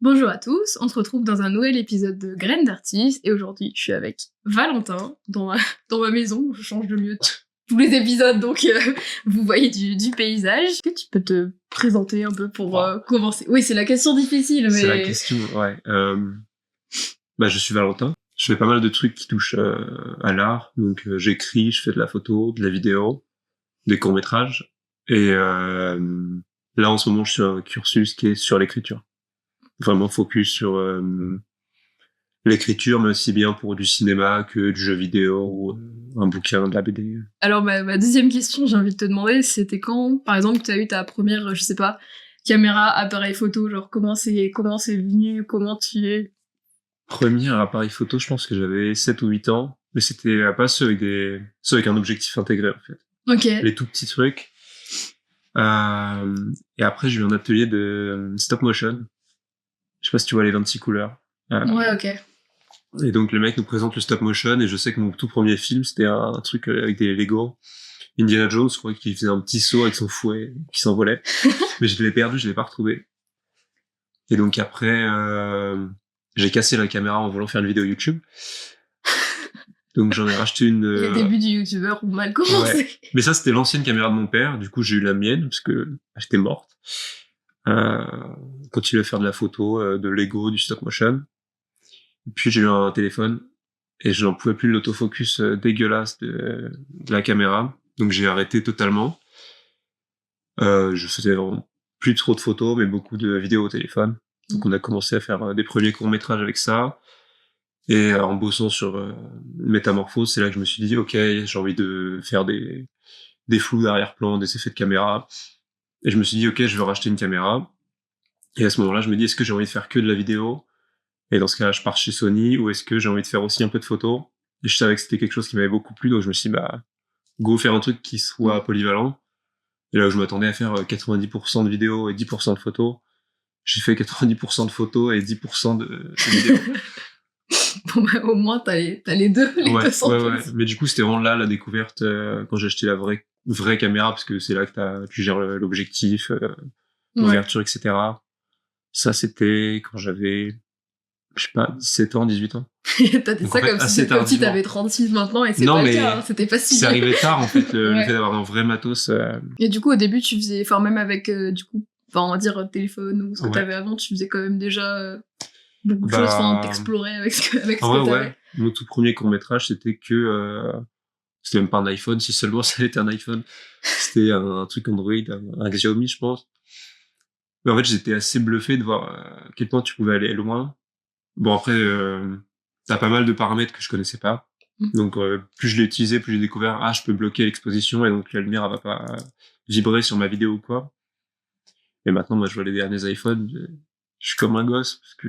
Bonjour à tous, on se retrouve dans un nouvel épisode de Graines d'artistes et aujourd'hui je suis avec Valentin dans ma maison, je change de lieu tous les épisodes donc vous voyez du paysage. Est-ce que tu peux te présenter un peu pour commencer? Oui, c'est la question difficile mais... C'est la question, ouais. Je suis Valentin, je fais pas mal de trucs qui touchent à l'art, donc j'écris, je fais de la photo, de la vidéo, des courts-métrages et là en ce moment je suis un cursus qui est sur l'écriture. Vraiment focus sur l'écriture, mais aussi bien pour du cinéma que du jeu vidéo ou un bouquin, de la BD. Alors ma deuxième question, j'ai envie de te demander, c'était quand, par exemple, tu as eu ta première, je sais pas, caméra, appareil photo, genre comment c'est venu, comment tu es... Premier appareil photo, je pense que j'avais 7 ou 8 ans, mais c'était pas ceux avec un objectif intégré en fait. Ok. Les tout petits trucs. Et après j'ai eu un atelier de stop motion. Je sais pas si tu vois les 26 couleurs. Ouais, ok. Et donc le mec nous présente le stop motion et je sais que mon tout premier film c'était un truc avec des Lego. Indiana Jones, je crois, qui faisait un petit saut avec son fouet, qui s'envolait. Mais je l'ai perdu, je l'ai pas retrouvé. Et donc après, j'ai cassé la caméra en voulant faire une vidéo YouTube. Donc j'en ai racheté une... Les débuts du youtubeur ont mal commencé. Ouais. Mais ça, c'était l'ancienne caméra de mon père. Du coup, j'ai eu la mienne, parce que elle était morte. Continué à faire de la photo, de Lego, du stop motion. Et puis j'ai eu un téléphone, et je n'en pouvais plus de l'autofocus dégueulasse de la caméra. Donc j'ai arrêté totalement. Je faisais vraiment plus trop de photos, mais beaucoup de vidéos au téléphone. Donc on a commencé à faire des premiers courts-métrages avec ça. Et en bossant sur Métamorphose, c'est là que je me suis dit, ok, j'ai envie de faire des flous d'arrière-plan, des effets de caméra. Et je me suis dit, ok, je veux racheter une caméra. Et à ce moment-là, je me dis, est-ce que j'ai envie de faire que de la vidéo? Et dans ce cas-là, je pars chez Sony, ou est-ce que j'ai envie de faire aussi un peu de photos? Et je savais que c'était quelque chose qui m'avait beaucoup plu, donc je me suis dit, go faire un truc qui soit polyvalent. Et là où je m'attendais à faire 90% de vidéos et 10% de photos, j'ai fait 90% de photos et 10% de vidéos. Bon au moins t'as les deux, les deux sens. Ouais. Mais du coup, c'était vraiment là la découverte quand j'ai acheté la vraie caméra, parce que c'est là que tu gères l'objectif, l'ouverture, etc. Ça, c'était quand j'avais, je sais pas, 17 ans, 18 ans. T'as dit donc, ça comme si t'avais 36 maintenant, et c'est pas le cas, hein, c'était pas si... C'est arrivé tard, en fait, le fait d'avoir un vrai matos. Et du coup, au début, tu faisais, enfin, même avec, du coup, on va dire téléphone ou ce que t'avais avant, tu faisais quand même déjà beaucoup de choses, enfin, t'explorais avec ce que t'avais. Ouais. Mon tout premier court-métrage, c'était que... c'était même pas un iPhone, si seulement ça était un iPhone. C'était un truc Android, un Xiaomi, je pense. Mais en fait, j'étais assez bluffé de voir à quel point tu pouvais aller loin. Bon, après, t'as pas mal de paramètres que je connaissais pas. Donc, plus je l'ai utilisé, plus j'ai découvert, je peux bloquer l'exposition, et donc la lumière, elle va pas vibrer sur ma vidéo ou quoi. Et maintenant, moi, je vois les derniers iPhones, je suis comme un gosse, parce que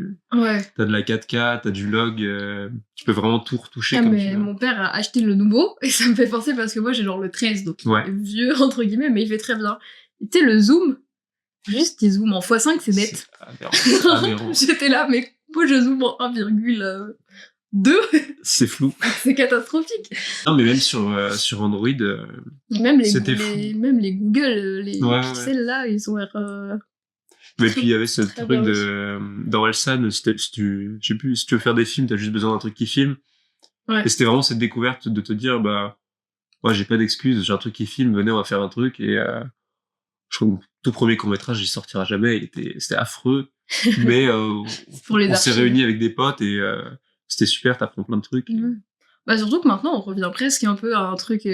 t'as de la 4K, t'as du log, tu peux vraiment tout retoucher comme mais mon père a acheté le nouveau, et ça me fait penser parce que moi, j'ai genre le 13, donc il est vieux, entre guillemets, mais il fait très bien. Tu sais, le zoom, juste, il zoom en x5, c'est net. Aberrant. J'étais là, mais moi, je zoome en 1,2. C'est flou. C'est catastrophique. Non, mais même sur Android, même les Google, les pixels là, ils ont l'air... Mais puis il y avait ce truc d'Orelsan, je sais plus, si tu veux faire des films, t'as juste besoin d'un truc qui filme. Ouais. Et c'était vraiment cette découverte de te dire, j'ai pas d'excuses, j'ai un truc qui filme, venez, on va faire un truc. Et je crois que mon tout premier court-métrage, il sortira jamais, c'était affreux. Mais on s'est réunis avec des potes et c'était super, t'apprends plein de trucs. Surtout que maintenant, on revient presque un peu à un truc...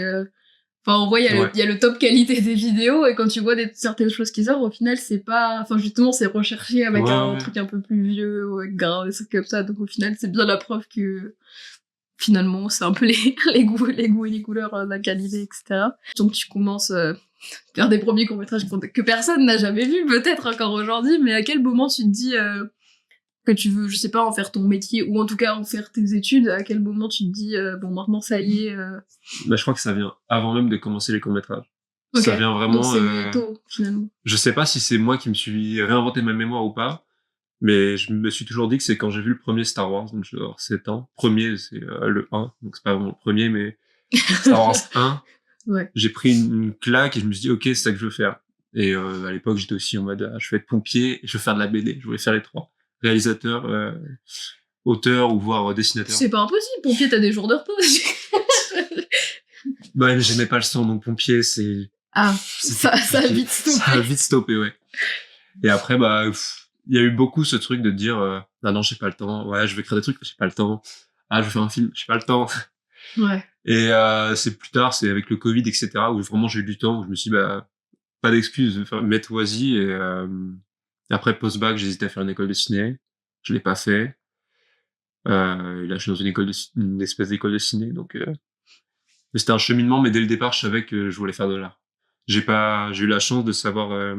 Enfin, on voit, il y a le top qualité des vidéos, et quand tu vois certaines choses qui sortent, au final, c'est pas... Enfin, justement, c'est recherché avec un truc un peu plus vieux, ou avec gras, des trucs comme ça, donc au final, c'est bien la preuve que... Finalement, c'est un peu les goûts et les couleurs, la qualité, etc. Donc tu commences à faire des premiers courts-métrages que personne n'a jamais vu, peut-être encore aujourd'hui, mais à quel moment tu te dis que tu veux, je sais pas, en faire ton métier, ou en tout cas en faire tes études, à quel moment tu te dis, bon, maintenant ça y est... je crois que ça vient avant même de commencer les courts-métrages. Okay. Ça vient vraiment... Donc c'est tôt, finalement. Je sais pas si c'est moi qui me suis réinventé ma mémoire ou pas, mais je me suis toujours dit que c'est quand j'ai vu le premier Star Wars, donc je dois avoir 7 ans. Premier, c'est le 1, donc c'est pas vraiment le premier, mais Star Wars 1, j'ai pris une claque et je me suis dit, ok, c'est ça que je veux faire. Et à l'époque, j'étais aussi en mode, je vais être pompier et je veux faire de la BD, je voulais faire les trois. réalisateur, auteur ou voire dessinateur. C'est pas impossible, pompier, t'as des jours de repos. Bah, j'aimais pas le sang, donc pompier, c'est... Ah, ça a vite stoppé. Ça a vite stoppé, ouais. Et après, bah, il y a eu beaucoup ce truc de dire, non, j'ai pas le temps. Ouais, je vais créer des trucs, j'ai pas le temps. Ah, je vais faire un film, j'ai pas le temps. Ouais. Et c'est plus tard, c'est avec le Covid, etc., où vraiment j'ai eu du temps, où je me suis dit, bah, pas d'excuse, mettre oisi. Et après, post-bac, j'hésitais à faire une école de ciné. Je l'ai pas fait. Et là, je suis dans une espèce d'école de ciné, donc... Mais c'était un cheminement, mais dès le départ, je savais que je voulais faire de l'art. J'ai eu la chance de savoir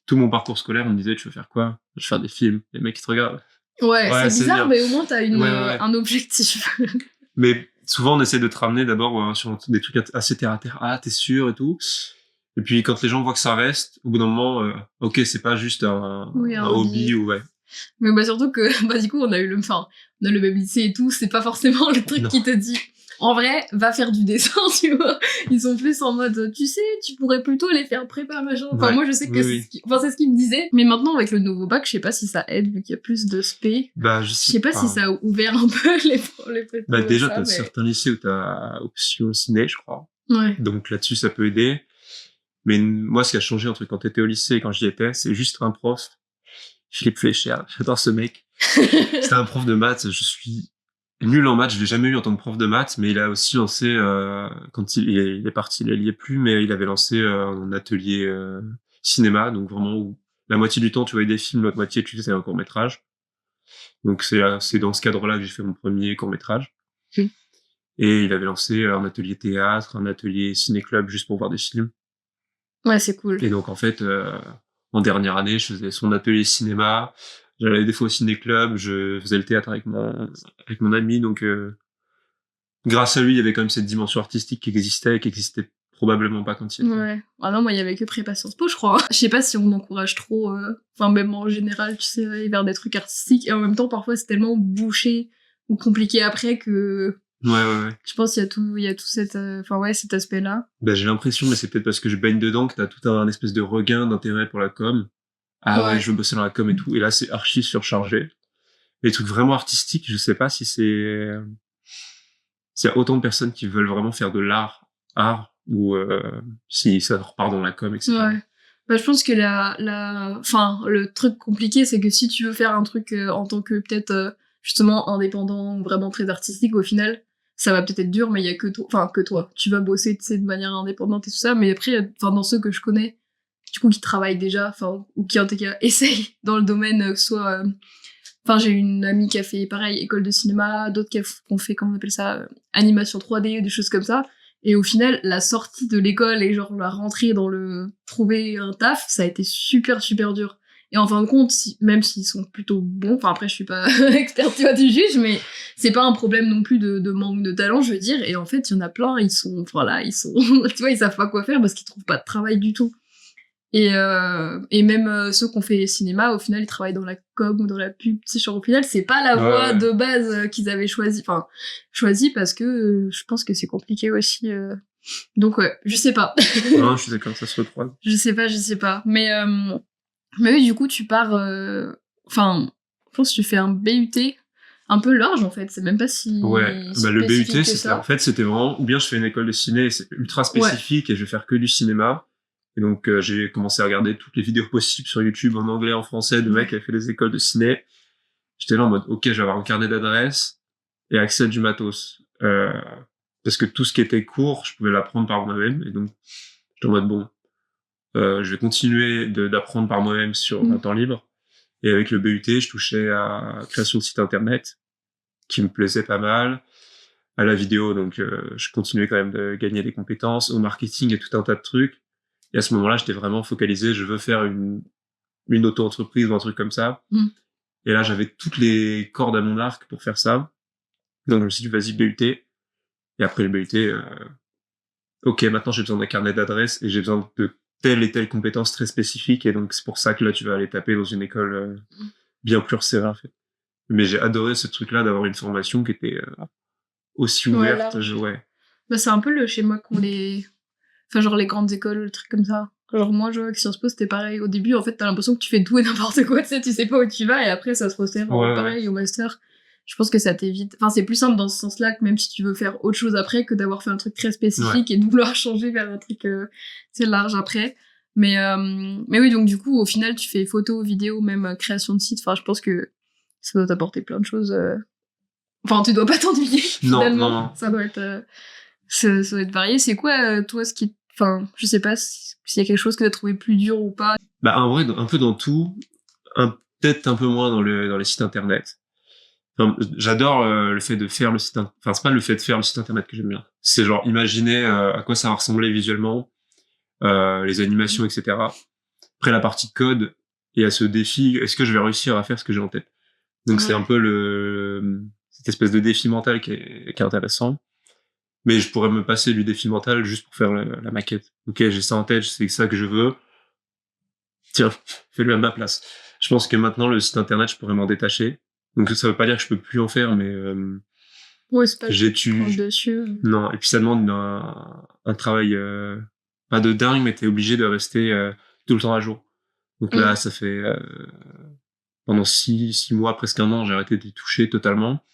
tout mon parcours scolaire. On me disait, tu veux faire quoi? Je veux faire des films. Les mecs, ils te regardent. Ouais, c'est bizarre, mais au moins, t'as un objectif. Mais souvent, on essaie de te ramener d'abord sur des trucs assez terre à terre. Ah, t'es sûr et tout. Et puis, quand les gens voient que ça reste, au bout d'un moment, ok, c'est pas juste un hobby ou ouais. Mais bah, surtout que, bah, du coup, on a le même lycée et tout. C'est pas forcément le truc qui te dit, en vrai, va faire du dessin, tu vois. Ils sont plus en mode, tu sais, tu pourrais plutôt les faire prépa, machin. Enfin, moi, je sais que c'est ce qu'ils me disaient. Mais maintenant, avec le nouveau bac, je sais pas si ça aide, vu qu'il y a plus de spé. Bah, je sais pas. Si ça a ouvert un peu les prépas. Bah, déjà, t'as certains lycées où t'as option ciné, je crois. Ouais. Donc, là-dessus, ça peut aider. Mais moi, ce qui a changé entre quand t'étais au lycée et quand j'y étais, c'est juste un prof. Philippe Flécher, j'adore ce mec. C'était un prof de maths, je suis nul en maths, je l'ai jamais eu en tant que prof de maths, mais il a aussi lancé, quand il est parti, il y est plus, mais il avait lancé un atelier cinéma, donc vraiment où la moitié du temps tu voyais des films, l'autre moitié tu faisais un court-métrage. Donc c'est dans ce cadre-là que j'ai fait mon premier court-métrage. Et il avait lancé un atelier théâtre, un atelier ciné-club juste pour voir des films. Ouais, c'est cool. Et donc en fait, en dernière année, je faisais son atelier cinéma, j'allais des fois au ciné-club, je faisais le théâtre avec mon ami, donc grâce à lui, il y avait quand même cette dimension artistique qui existait probablement pas quand il était. Ouais. Ah non, moi, il y avait que prépa Sciences Po, je crois. Je sais pas si on encourage trop, enfin, même en général, tu sais, vers des trucs artistiques, et en même temps, parfois, c'est tellement bouché ou compliqué après que... Ouais. Je pense qu'il y a tout cet aspect-là. Bah, j'ai l'impression, mais c'est peut-être parce que je baigne dedans, que t'as tout un espèce de regain d'intérêt pour la com. Ah ouais, je veux bosser dans la com et tout. Et là, c'est archi surchargé. Les trucs vraiment artistiques, je sais pas si s'il y a autant de personnes qui veulent vraiment faire de l'art, ou si ça repart dans la com, etc. Ouais. Bah, je pense que le truc compliqué, c'est que si tu veux faire un truc en tant que peut-être justement indépendant ou vraiment très artistique, au final, ça va peut-être être dur, mais il y a que toi. Tu vas bosser, tu sais, de manière indépendante et tout ça, mais après, dans ceux que je connais, du coup, qui travaillent déjà, ou qui en tout cas essayent dans le domaine, soit... j'ai une amie qui a fait pareil, école de cinéma, d'autres qui ont fait, comment on appelle ça, animation 3D, des choses comme ça. Et au final, la sortie de l'école et genre la rentrée trouver un taf, ça a été super, super dur. Et en fin de compte, même s'ils sont plutôt bons, enfin après je suis pas experte, tu vois, du juge, mais c'est pas un problème non plus de manque de talent, je veux dire. Et en fait, il y en a plein, ils sont, tu vois, ils savent pas quoi faire parce qu'ils trouvent pas de travail du tout. Et même ceux qui ont fait cinéma, au final, ils travaillent dans la com ou dans la pub. Tu sais, genre, au final, c'est pas la voie de base qu'ils avaient choisi parce que je pense que c'est compliqué aussi. Donc ouais, je sais pas. Non, je suis d'accord, ça se recroise. Je sais pas. Mais oui, du coup, tu pars... je pense que tu fais un BUT un peu large, en fait. C'est même pas si... Ouais, le BUT, c'était vraiment... Ou bien je fais une école de ciné, c'est ultra spécifique, et je vais faire que du cinéma. Et donc, j'ai commencé à regarder toutes les vidéos possibles sur YouTube, en anglais, en français, de mecs qui avaient fait des écoles de ciné. J'étais là en mode, ok, je vais avoir un carnet d'adresses et accès à du matos. Parce que tout ce qui était cours, je pouvais l'apprendre par moi-même. Et donc, j'étais en mode, bon, je vais continuer d'apprendre par moi-même sur un temps libre. Et avec le BUT, je touchais à création de site internet, qui me plaisait pas mal, à la vidéo, donc je continuais quand même de gagner des compétences, au marketing et tout un tas de trucs. Et à ce moment-là, j'étais vraiment focalisé, je veux faire une auto-entreprise ou un truc comme ça. Et là, j'avais toutes les cordes à mon arc pour faire ça. Donc je me suis dit, vas-y, BUT. Et après le BUT, ok, maintenant j'ai besoin d'un carnet d'adresses et j'ai besoin de telle et telle compétence très spécifique. Et donc c'est pour ça que là, tu vas aller taper dans une école bien plus resserrée, en fait. Mais j'ai adoré ce truc-là d'avoir une formation qui était aussi ouverte. Bah, c'est un peu le schéma qu'ont les grandes écoles, le truc comme ça. Genre moi, je vois que Sciences Po, c'était pareil. Au début, en fait, t'as l'impression que tu fais tout et n'importe quoi, tu sais pas où tu vas, et après, ça se resserre. Pareil, au master. Je pense que ça t'évite... Enfin, c'est plus simple dans ce sens-là que même si tu veux faire autre chose après, que d'avoir fait un truc très spécifique et de vouloir changer vers un truc, c'est large après. Mais oui, donc du coup, au final, tu fais photo, vidéo, même création de site. Enfin, je pense que ça doit t'apporter plein de choses. Enfin, tu dois pas t'ennuyer, finalement. Non. Ça doit être varié. C'est quoi, toi, ce qui... Enfin, je sais pas s'il y a quelque chose que t'as trouvé plus dur ou pas. Bah, en vrai, un peu dans tout. Peut-être un peu moins dans les sites internet. Enfin, j'adore le fait de faire le site internet. Enfin, c'est pas le fait de faire le site internet que j'aime bien. C'est genre imaginer à quoi ça va ressembler visuellement, les animations, etc. Après, la partie code, et à ce défi, est-ce que je vais réussir à faire ce que j'ai en tête? Donc, c'est un peu cette espèce de défi mental qui est intéressant. Mais je pourrais me passer du défi mental juste pour faire la maquette. Ok, j'ai ça en tête, c'est ça que je veux. Tiens, fais-le à ma place. Je pense que maintenant, le site internet, je pourrais m'en détacher. Donc, ça veut pas dire que je peux plus en faire, mais ouais, c'est pas dessus. Non, et puis ça demande un travail pas de dingue, mais t'es obligé de rester tout le temps à jour. Donc là, ça fait pendant 6 mois, presque 1 an, j'ai arrêté d'y toucher totalement.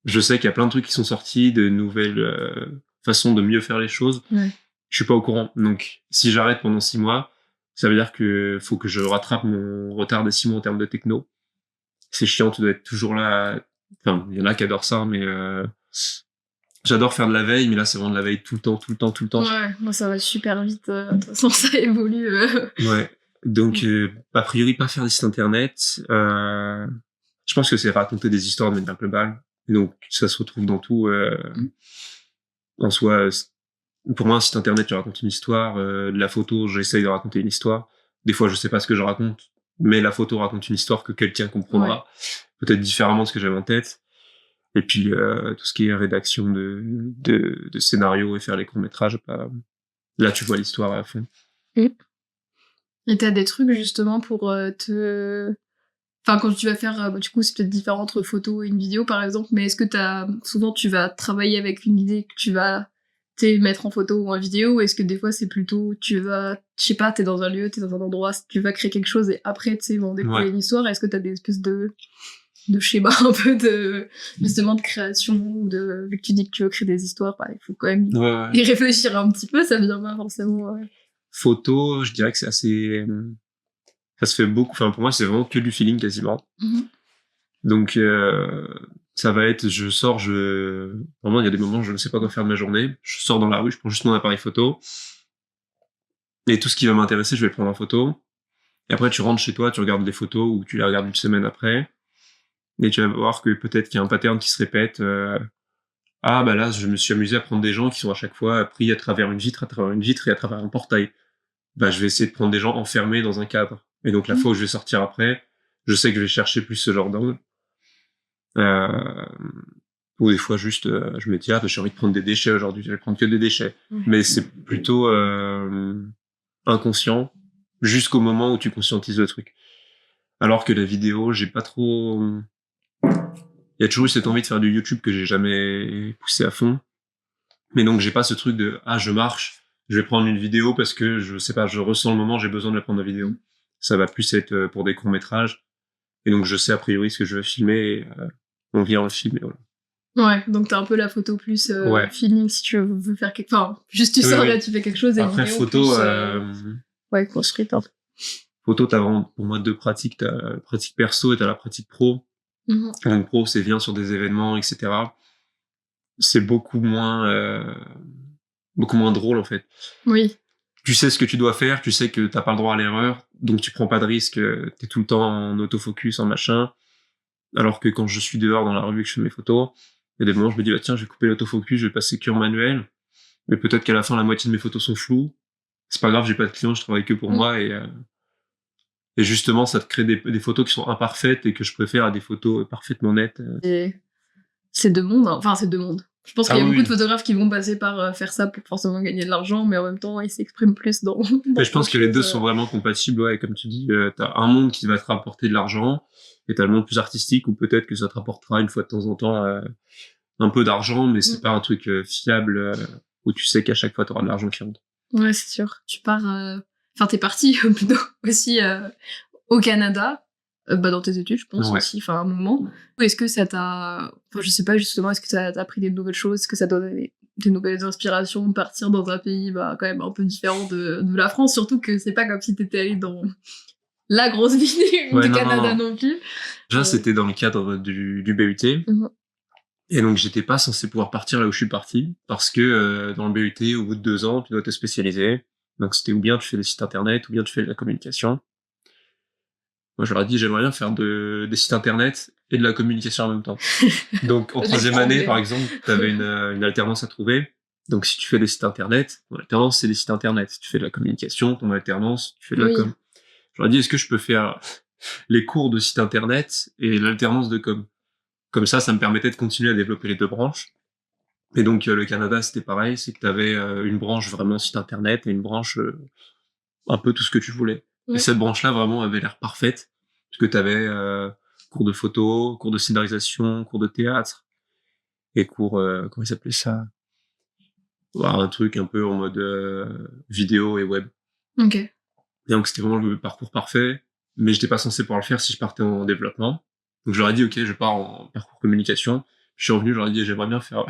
Je sais qu'il y a plein de trucs qui sont sortis, de nouvelles façons de mieux faire les choses. Ouais. Je suis pas au courant. Donc, si j'arrête pendant 6 mois, ça veut dire que faut que je rattrape mon retard de 6 mois en termes de techno. C'est chiant, tu dois être toujours là. Enfin, il y en a qui adorent ça, mais j'adore faire de la veille, mais là, c'est vraiment de la veille tout le temps. Ouais, moi, ça va super vite. De toute façon, ça évolue. Ouais. Donc, a priori, pas faire des sites internet. Je pense que c'est raconter des histoires de manière globale. Et donc, ça se retrouve dans tout. En soi, pour moi, un site internet, je raconte une histoire. De la photo, j'essaye de raconter une histoire. Des fois, je sais pas ce que je raconte, mais la photo raconte une histoire que quelqu'un comprendra. Peut-être différemment de ce que j'avais en tête. Et puis, tout ce qui est rédaction de scénarios et faire les courts-métrages, là, tu vois l'histoire à fond. Et t'as des trucs, justement, pour Enfin, quand tu vas faire... du coup, c'est peut-être différent entre photo et une vidéo, par exemple, mais est-ce que souvent, tu vas travailler avec une idée que tu vas mettre en photo ou en vidéo, ou est-ce que des fois, c'est plutôt... Tu vas... Je sais pas, t'es dans un lieu, t'es dans un endroit, tu vas créer quelque chose, et après, tu sais, vont découvrir une histoire. Est-ce que t'as des espèces de schéma un peu justement de création, ou vu que tu dis que tu veux créer des histoires, il faut quand même y réfléchir un petit peu, ça vient pas forcément... Photo, je dirais que c'est assez... Ça se fait beaucoup, enfin pour moi c'est vraiment que du feeling quasiment. Donc ça va être, vraiment il y a des moments où je ne sais pas quoi faire de ma journée, je sors dans la rue, je prends juste mon appareil photo, et tout ce qui va m'intéresser je vais le prendre en photo, et après tu rentres chez toi, tu regardes les photos, ou tu les regardes une semaine après, et tu vas voir que peut-être qu'il y a un pattern qui se répète. Ah bah là je me suis amusé à prendre des gens qui sont à chaque fois pris à travers une vitre et à travers un portail. Bah je vais essayer de prendre des gens enfermés dans un cadre. Et donc la fois où je vais sortir après, je sais que je vais chercher plus ce genre d'angle. Ou des fois juste, je me dis j'ai envie de prendre des déchets aujourd'hui, je vais prendre que des déchets. Mais c'est plutôt inconscient jusqu'au moment où tu conscientises le truc. Alors que la vidéo, j'ai pas trop... Il y a toujours eu cette envie de faire du YouTube que j'ai jamais poussé à fond. Mais donc j'ai pas ce truc de je marche, je vais prendre une vidéo parce que je sais pas, je ressens le moment, j'ai besoin de la prendre la vidéo. Ça va plus être pour des courts-métrages. Et donc, je sais a priori ce que je veux filmer et on vient le filmer, voilà. Ouais, donc t'as un peu la photo plus feeling si tu veux faire quelque... Enfin, juste tu sors là, tu fais quelque chose et après, vidéo photo... plus, construite. Photo, t'as vraiment, pour moi, 2 pratiques. T'as la pratique perso et t'as la pratique pro. Donc, pro, c'est viens sur des événements, etc. C'est beaucoup moins drôle, en fait. Oui. Tu sais ce que tu dois faire, tu sais que t'as pas le droit à l'erreur, donc tu prends pas de risque, t'es tout le temps en autofocus, en machin. Alors que quand je suis dehors dans la revue que je fais mes photos, il y a des moments où je me dis tiens, je vais couper l'autofocus, je vais passer que en manuel, mais peut-être qu'à la fin la moitié de mes photos sont floues. C'est pas grave, j'ai pas de clients, je travaille que pour moi, et justement ça te crée des photos qui sont imparfaites et que je préfère à des photos parfaitement nettes. Et c'est deux mondes, enfin c'est deux mondes. Je pense qu'il y a beaucoup de photographes qui vont passer par faire ça pour forcément gagner de l'argent, mais en même temps, ils s'expriment plus dans je pense que les deux sont vraiment compatibles, comme tu dis. T'as un monde qui va te rapporter de l'argent, et t'as le monde plus artistique où peut-être que ça te rapportera une fois de temps en temps un peu d'argent, mais c'est pas un truc fiable où tu sais qu'à chaque fois t'auras de l'argent qui rentre. Ouais, c'est sûr. Tu pars... Enfin, t'es parti plutôt aussi au Canada, dans tes études, je pense aussi, enfin, à un moment. Est-ce que ça t'a... Enfin, je sais pas, justement, est-ce que ça t'a appris des nouvelles choses? Est-ce que ça t'a donné des nouvelles inspirations de partir dans un pays quand même un peu différent de la France? Surtout que c'est pas comme si t'étais allé dans la grosse ville du Canada non plus. Déjà, c'était dans le cadre du BUT. Et donc, j'étais pas censé pouvoir partir là où je suis parti, parce que dans le BUT, au bout de 2 ans, tu dois te spécialiser. Donc, c'était ou bien tu fais des sites internet, ou bien tu fais de la communication. Moi, je leur ai dit, j'aimerais bien faire des sites internet et de la communication en même temps. Donc, en 3e année, par exemple, t'avais une alternance à trouver. Donc, si tu fais des sites internet, ton alternance, c'est des sites internet. Si tu fais de la communication, ton alternance, tu fais de la com. Je leur ai dit, est-ce que je peux faire les cours de site internet et l'alternance de com? Comme ça me permettait de continuer à développer les 2 branches. Et donc, le Canada, c'était pareil, c'est que t'avais une branche vraiment site internet et une branche un peu tout ce que tu voulais. Et cette branche-là, vraiment, avait l'air parfaite, parce que t'avais cours de photo, cours de scénarisation, cours de théâtre, et cours, comment il s'appelait ça? Un truc un peu en mode vidéo et web. Ok. Et donc, c'était vraiment le parcours parfait, mais j'étais pas censé pouvoir le faire si je partais en développement. Donc, je leur ai dit, ok, je pars en parcours communication. Je suis revenu, je leur ai dit, j'aimerais bien faire...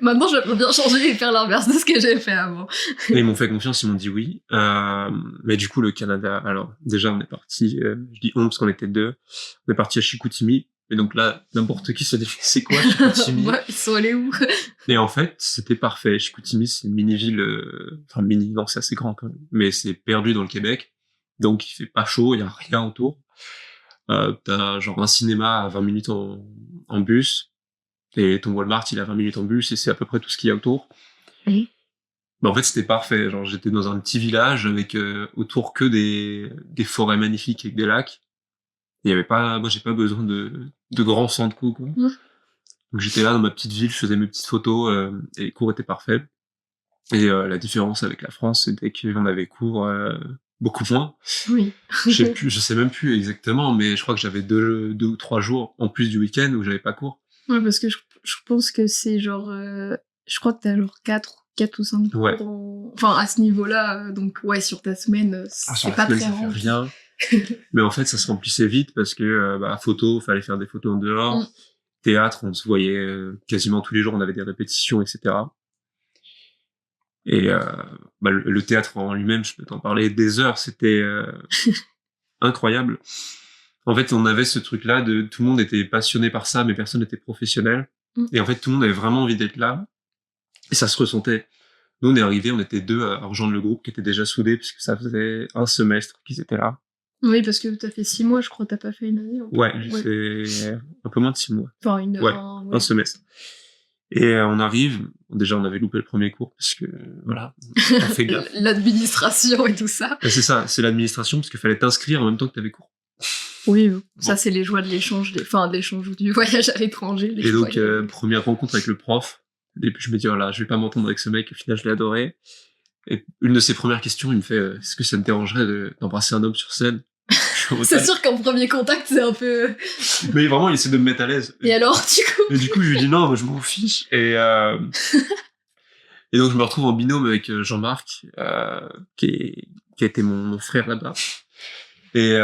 Maintenant, j'aimerais bien changer et faire l'inverse de ce que j'ai fait avant. Et ils m'ont fait confiance, ils m'ont dit oui. Mais du coup, le Canada, alors, déjà, on est parti, je dis on parce qu'on était 2. On est parti à Chicoutimi. Et donc là, n'importe qui se dit, c'est quoi Chicoutimi? Ils sont allés où? Et en fait, c'était parfait. Chicoutimi, c'est une mini-ville, enfin, non, c'est assez grand quand même. Mais c'est perdu dans le Québec. Donc, il fait pas chaud, il y a rien autour. T'as genre un cinéma à 20 minutes en bus. Et ton Walmart, il est à 20 minutes en bus, et c'est à peu près tout ce qu'il y a autour. En fait, c'était parfait. Genre, j'étais dans un petit village avec autour que des forêts magnifiques avec des lacs. Il y avait pas, moi, j'ai pas besoin de grands centres, quoi. Donc, j'étais là dans ma petite ville, je faisais mes petites photos, et les cours étaient parfaits. Et la différence avec la France, c'était qu'on avait cours beaucoup moins. Oui. Je sais même plus exactement, mais je crois que j'avais 2 ou 3 jours en plus du week-end où j'avais pas cours. Ouais, parce que je pense que c'est genre... je crois que t'as genre 4 ou 5 cours enfin, à ce niveau-là. Donc, ouais, sur ta semaine, c'est pas très rempli. Rien. Mais en fait, ça se remplissait vite parce que, photo, fallait faire des photos en dehors. Théâtre, on se voyait quasiment tous les jours, on avait des répétitions, etc. Et le théâtre en lui-même, je peux t'en parler des heures, c'était incroyable. En fait, on avait ce truc-là de tout le monde était passionné par ça, mais personne n'était professionnel. Et en fait, tout le monde avait vraiment envie d'être là. Et ça se ressentait. Nous, on est arrivés, on était 2 à rejoindre le groupe qui était déjà soudé, puisque ça faisait un semestre qu'ils étaient là. Oui, parce que t'as fait 6 mois, je crois, t'as pas fait une année. Ouais, j'ai fait un peu moins de 6 mois. Enfin, un semestre. Et on arrive, déjà on avait loupé le premier cours, parce que, voilà, on fait gaffe. L'administration et tout ça. Et c'est ça, c'est l'administration, parce qu'il fallait t'inscrire en même temps que t'avais cours. Oui, ça c'est les joies de l'échange, de l'échange ou du voyage à l'étranger. Et donc, première rencontre avec le prof, et puis je me dis, voilà, je vais pas m'entendre avec ce mec, au final je l'ai adoré. Et une de ses premières questions, il me fait, est-ce que ça te dérangerait d'embrasser un homme sur scène? C'est sûr qu'en premier contact, c'est un peu... Mais vraiment, il essaie de me mettre à l'aise. Et alors, du coup? Et du coup, je lui dis non, moi, je m'en fiche. Et donc, je me retrouve en binôme avec Jean-Marc, qui a été mon frère là-bas. Et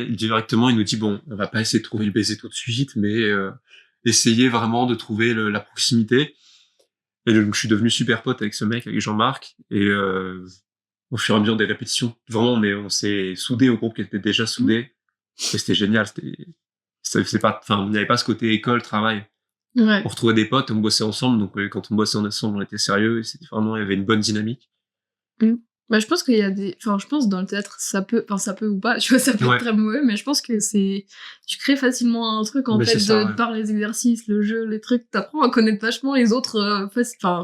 directement, il nous dit, bon, on va pas essayer de trouver le baiser tout de suite, mais essayer vraiment de trouver la proximité. Et donc, je suis devenu super pote avec ce mec, avec Jean-Marc. Et au fur et à mesure des répétitions, vraiment, on s'est soudés au groupe qui était déjà soudé. Et c'était génial. C'est pas, enfin, il n'y avait pas ce côté école, travail. Ouais. On retrouvait des potes, on bossait ensemble. Donc, quand on bossait ensemble, on était sérieux. Et c'était vraiment, il y avait une bonne dynamique. Je pense qu'il y a je pense dans le théâtre, ça peut ou pas, tu vois, ça peut être très mauvais, mais je pense que tu crées facilement un truc, en fait, par les exercices, le jeu, les trucs, t'apprends à connaître vachement les autres,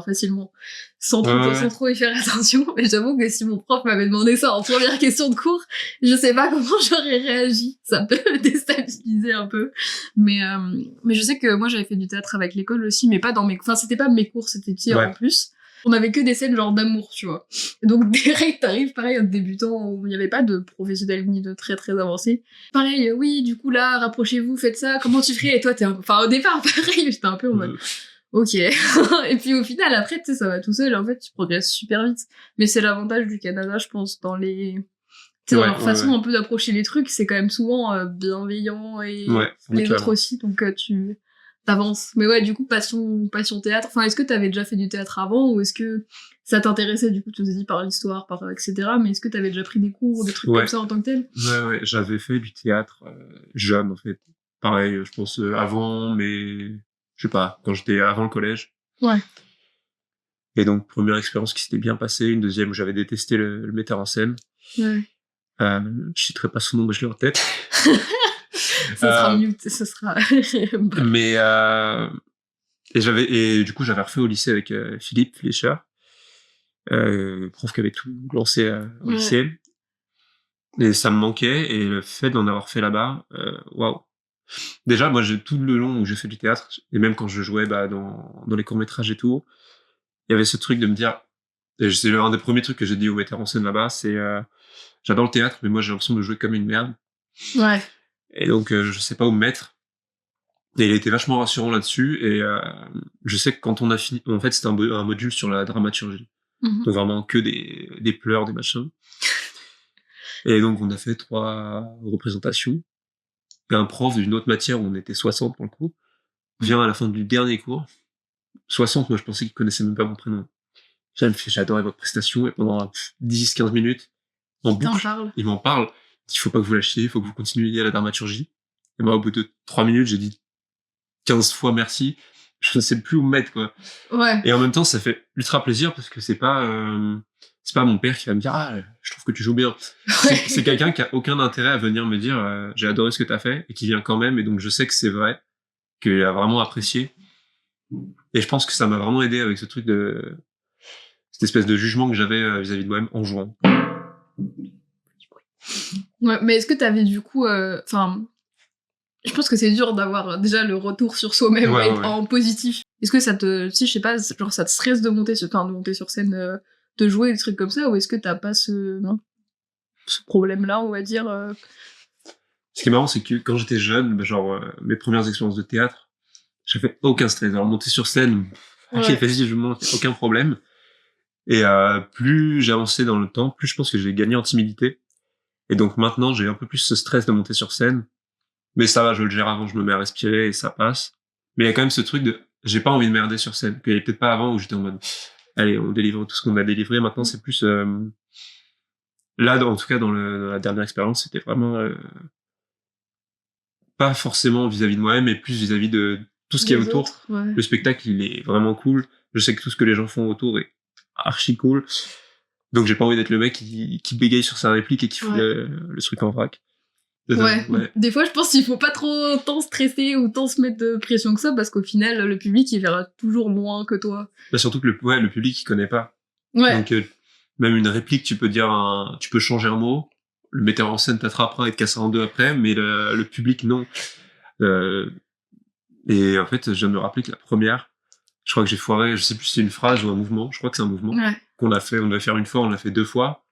facilement. Sans trop y faire attention. Mais j'avoue que si mon prof m'avait demandé ça en première question de cours, je sais pas comment j'aurais réagi. Ça peut me déstabiliser un peu. Mais je sais que moi, j'avais fait du théâtre avec l'école aussi, mais pas dans c'était pas mes cours, c'était tir en plus. On avait que des scènes genre d'amour, tu vois. Et donc, direct, t'arrives, pareil, en débutant, où il n'y avait pas de professionnel ni de très très avancé. Pareil, oui, du coup, là, rapprochez-vous, faites ça, comment tu ferais? Et toi, au départ, pareil, j'étais un peu en mode, Ok. Et puis au final, après, tu sais, ça va tout seul. En fait, tu progresses super vite. Mais c'est l'avantage du Canada, je pense, dans les... Tu sais, dans leur façon un peu d'approcher les trucs, c'est quand même souvent bienveillant et les autres aussi, donc tu t'avances. Mais ouais, du coup, passion théâtre. Enfin, est-ce que t'avais déjà fait du théâtre avant ou est-ce que ça t'intéressait, du coup, tu nous as dit par l'histoire, par etc. Mais est-ce que t'avais déjà pris des cours, des trucs comme ça en tant que tel? Ouais, j'avais fait du théâtre jeune, en fait. Pareil, je pense avant, mais je sais pas, quand j'étais avant le collège. Ouais. Et donc, première expérience qui s'était bien passée, une deuxième où j'avais détesté le metteur en scène. Ouais. Je citerai pas son nom, mais je l'ai en tête. Ça sera mieux, ça sera... Mais, et du coup, j'avais refait au lycée avec Philippe Fleischer, prof qui avait tout lancé au lycée. Et ça me manquait, et le fait d'en avoir fait là-bas, waouh. Déjà, moi, tout le long où j'ai fait du théâtre, et même quand je jouais dans les courts-métrages et tout, il y avait ce truc de me dire, et c'est un des premiers trucs que j'ai dit au metteur en scène là-bas, c'est j'adore le théâtre, mais moi j'ai l'impression de jouer comme une merde. Ouais. Et donc je sais pas où me mettre. Et il était vachement rassurant là-dessus, et je sais que quand on a fini, en fait c'était un module sur la dramaturgie. Donc vraiment que des pleurs, des machins. Et donc on a fait 3 représentations. Et un prof d'une autre matière où on était 60 pour le coup, vient à la fin du dernier cours. 60, moi je pensais qu'il connaissait même pas mon prénom. J'adorais votre prestation, et pendant 10-15 minutes, en boucle, il m'en parle. Il faut pas que vous lâchiez, il faut que vous continuiez à la dramaturgie. Et moi, au bout de 3 minutes, j'ai dit 15 fois merci. Je ne sais plus où me mettre, quoi. Ouais. Et en même temps, ça fait ultra plaisir parce que c'est pas mon père qui va me dire, ah, je trouve que tu joues bien. Ouais. C'est quelqu'un qui a aucun intérêt à venir me dire, j'ai adoré ce que t'as fait, et qui vient quand même, et donc je sais que c'est vrai, qu'il a vraiment apprécié. Et je pense que ça m'a vraiment aidé avec ce truc cette espèce de jugement que j'avais vis-à-vis de moi-même en jouant. Ouais, mais est-ce que t'avais du coup, enfin, je pense que c'est dur d'avoir déjà le retour sur soi-même en positif. Est-ce que ça te, si je sais pas, genre ça te stresse de monter sur scène, de jouer des trucs comme ça, ou est-ce que t'as pas ce problème-là, on va dire Ce qui est marrant, c'est que quand j'étais jeune, mes premières expériences de théâtre, j'avais aucun stress. Alors monter sur scène, ok, vas-y, je monte, aucun problème. Et plus j'ai avancé dans le temps, plus je pense que j'ai gagné en timidité. Et donc maintenant, j'ai un peu plus ce stress de monter sur scène. Mais ça va, je le gère avant, je me mets à respirer et ça passe. Mais il y a quand même ce truc de, j'ai pas envie de merder sur scène. Qu'il y avait peut-être pas avant où j'étais en mode, allez, on délivre tout ce qu'on a délivré. Maintenant, c'est plus, là, en tout cas, dans la dernière expérience, c'était vraiment, pas forcément vis-à-vis de moi-même, mais plus vis-à-vis de tout ce qu'il y a autour. Le spectacle, il est vraiment cool. Je sais que tout ce que les gens font autour est archi cool. Donc j'ai pas envie d'être le mec qui bégaye sur sa réplique et qui fout le truc en vrac. Ouais. Des fois, je pense qu'il faut pas trop tant stresser ou tant se mettre de pression que ça, parce qu'au final, le public, il verra toujours moins que toi. Bah surtout que le public, il connaît pas. Ouais. Donc même une réplique, tu peux changer un mot, le metteur en scène t'attrapera et te cassera en deux après, mais le public, non. Et en fait, je viens de me rappeler que la première, je crois que j'ai foiré, je sais plus si c'est une phrase ou un mouvement, je crois que c'est un mouvement, qu'on a fait, on devait faire une fois, on l'a fait 2 fois,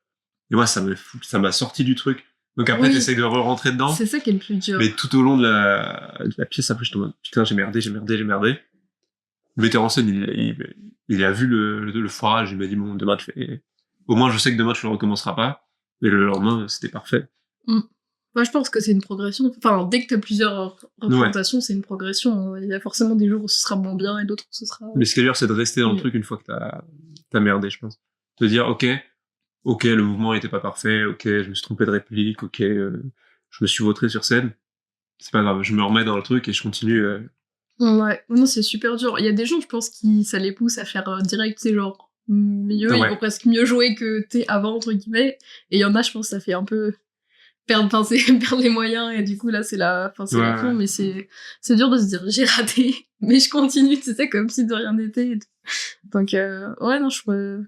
et moi, ça m'a sorti du truc. Donc après, t'essayes de re-rentrer dedans. C'est ça qui est le plus dur. Mais tout au long de la pièce, après, je te dis, putain, j'ai merdé. Le metteur en scène, il a vu le foirage, il m'a dit, bon, demain, au moins, je sais que demain, tu le recommenceras pas. Et le lendemain, c'était parfait. Moi, je pense que c'est une progression. Enfin, dès que t'as plusieurs représentations, c'est une progression. Il y a forcément des jours où ce sera moins bien et d'autres où ce sera... Mais ce qui est dur, c'est de rester dans le truc une fois que t'as merdé, je pense. De dire, ok, le mouvement était pas parfait, ok, je me suis trompé de réplique, ok, je me suis vautré sur scène. C'est pas grave, je me remets dans le truc et je continue. Ouais, non, c'est super dur. Il y a des gens, je pense, qui ça les pousse à faire direct, c'est genre mieux, ils vont presque mieux jouer que t'es avant, entre guillemets. Et il y en a, je pense, ça fait un peu perdre les moyens, et du coup, là, c'est la fin, mais c'est dur de se dire, j'ai raté, mais je continue, tu sais, comme si de rien n'était. Donc, ouais, non, je peux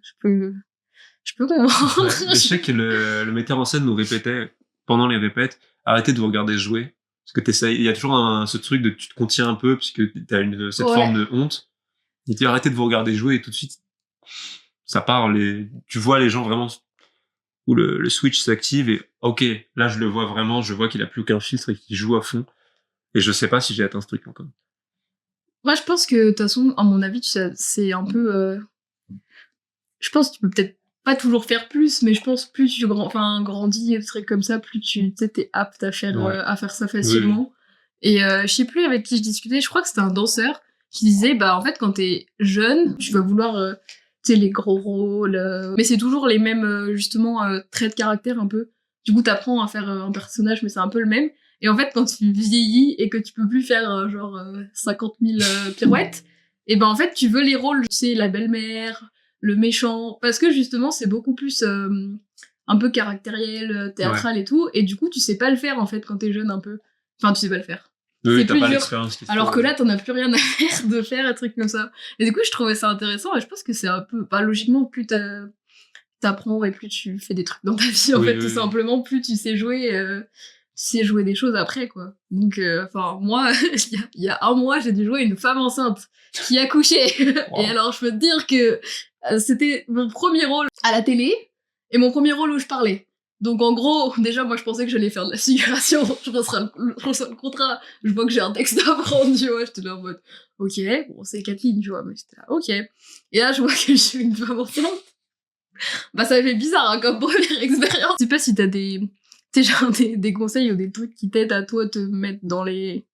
comprendre. Je sais que le metteur en scène nous répétait, pendant les répètes, arrêtez de vous regarder jouer. Parce que il y a toujours ce truc de tu te contiens un peu, puisque t'as cette forme de honte. Et tu arrêtez de vous regarder jouer, et tout de suite, ça part, tu vois les gens vraiment, où le switch s'active, et ok, là je le vois vraiment, je vois qu'il a plus aucun filtre et qu'il joue à fond. Et je sais pas si j'ai atteint ce truc encore. Moi, je pense que, de toute façon, à mon avis, c'est un peu... Je pense que tu peux peut-être pas toujours faire plus, mais je pense plus tu grandis et des trucs comme ça, plus tu sais, t'es apte à faire ça facilement. Oui. Et je sais plus avec qui je discutais, je crois que c'était un danseur qui disait, bah en fait, quand t'es jeune, tu vas vouloir, tu sais, les gros rôles, mais c'est toujours les mêmes, justement, traits de caractère un peu. Du coup, t'apprends à faire un personnage, mais c'est un peu le même. Et en fait, quand tu vieillis et que tu peux plus faire, 50 000 pirouettes, et ben en fait, tu veux les rôles, tu sais, la belle-mère, le méchant, parce que justement c'est beaucoup plus un peu caractériel, théâtral et tout, et du coup tu sais pas le faire en fait quand t'es jeune un peu. Enfin tu sais pas le faire. Oui, t'as pas l'expérience. Alors que là t'en as plus rien à faire de faire un truc comme ça. Et du coup je trouvais ça intéressant et je pense que c'est un peu, logiquement plus t'apprends et plus tu fais des trucs dans ta vie en fait, tout simplement, plus tu sais jouer des choses après quoi. Donc moi il y a un mois j'ai dû jouer une femme enceinte qui a couché. Wow. Et alors je peux te dire que c'était mon premier rôle à la télé et mon premier rôle où je parlais. Donc en gros, déjà moi je pensais que j'allais faire de la figuration, je reçois le contrat, je vois que j'ai un texte à prendre, tu vois, j'étais là en mode ok, bon c'est 4 lignes, tu vois, mais j'étais là ok. Et là je vois que je suis une femme enceinte. Bah ça fait bizarre hein, comme première expérience. Je sais pas si t'as des conseils ou des trucs qui t'aident à toi te mettre dans les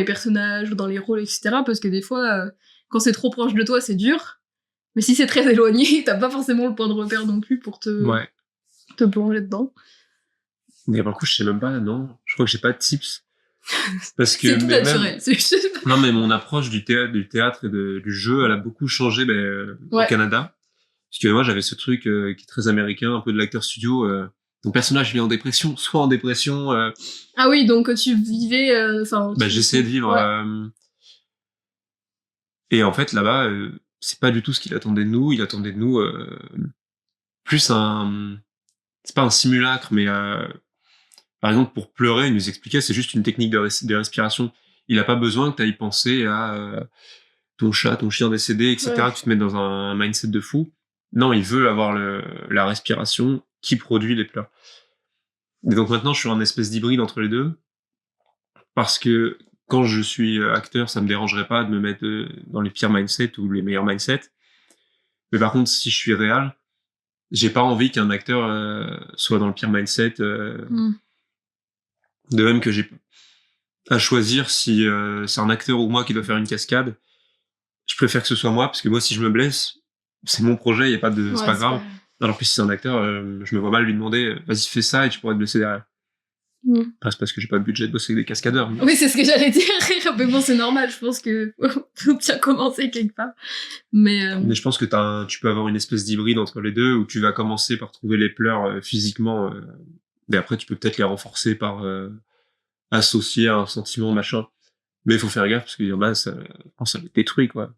personnages ou dans les rôles, etc. Parce que des fois, quand c'est trop proche de toi, c'est dur. Mais si c'est très éloigné, t'as pas forcément le point de repère non plus pour te plonger dedans. Mais par contre, je sais même pas, non. Je crois que j'ai pas de tips. Parce que c'est tout naturel. Non, mais mon approche du théâtre et du jeu, elle a beaucoup changé au Canada. Parce que moi, j'avais ce truc qui est très américain, un peu de l'acteur studio. Ton personnage vient en dépression, soit en dépression... Ah oui, donc tu vivais... j'essayais de vivre... Et en fait, là-bas, c'est pas du tout ce qu'il attendait de nous. Il attendait de nous plus un... C'est pas un simulacre, mais... par exemple, pour pleurer, il nous expliquait, c'est juste une technique de respiration. Il a pas besoin que tu ailles penser à ton chat, ton chien décédé, etc., que tu te mettes dans un mindset de fou. Non, il veut avoir la respiration qui produit les pleurs. Et donc maintenant, je suis en espèce d'hybride entre les deux, parce que quand je suis acteur, ça me dérangerait pas de me mettre dans les pires mindsets ou les meilleurs mindsets. Mais par contre, si je suis réal, j'ai pas envie qu'un acteur soit dans le pire mindset. De même que j'ai à choisir si c'est un acteur ou moi qui doit faire une cascade, je préfère que ce soit moi, parce que moi, si je me blesse, c'est mon projet, c'est pas grave. Alors que si c'est un acteur, je me vois mal lui demander vas-y fais ça et tu pourrais te blesser derrière. Enfin, c'est parce que j'ai pas le budget de bosser avec des cascadeurs. Mais... Oui, c'est ce que j'allais dire. Mais bon, c'est normal, je pense que faut bien commencer quelque part. Mais je pense que tu peux avoir une espèce d'hybride entre les deux, où tu vas commencer par trouver les pleurs physiquement, mais après tu peux peut-être les renforcer par associer à un sentiment, machin. Mais il faut faire gaffe, parce que ça les détruit, quoi.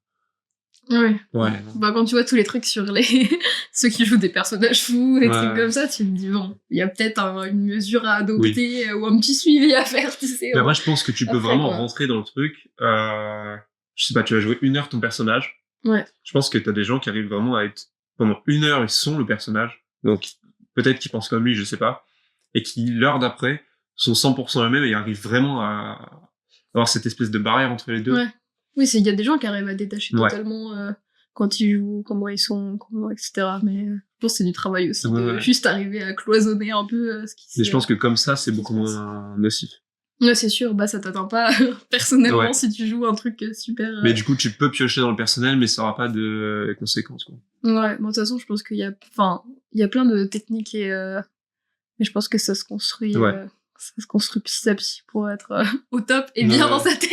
Ouais. Bah, quand tu vois tous les trucs sur ceux qui jouent des personnages fous, des trucs comme ça, tu te dis, bon, il y a peut-être une mesure à adopter ou un petit suivi à faire, tu sais. Mais moi, je pense que tu peux vraiment rentrer dans le truc. Je sais pas, tu vas jouer 1 heure ton personnage. Ouais. Je pense que t'as des gens qui arrivent vraiment à être... Pendant 1 heure, ils sont le personnage. Donc, peut-être qu'ils pensent comme lui, je sais pas. Et qui, l'heure d'après, sont 100% eux-mêmes et arrivent vraiment à avoir cette espèce de barrière entre les deux. Ouais. Oui, il y a des gens qui arrivent à détacher totalement quand ils jouent, comment ils sont, etc. Mais je pense que c'est du travail aussi, juste arriver à cloisonner un peu ce qui se... Mais je pense que comme ça, c'est beaucoup moins nocif. Ouais, c'est sûr, bah ça t'atteint pas personnellement si tu joues un truc super... Mais du coup, tu peux piocher dans le personnel, mais ça aura pas de conséquences, quoi. Ouais, bon, de toute façon, je pense qu'il y a plein de techniques mais je pense que ça se construit... Ça se construit petit à petit pour être au top et bien dans sa tête.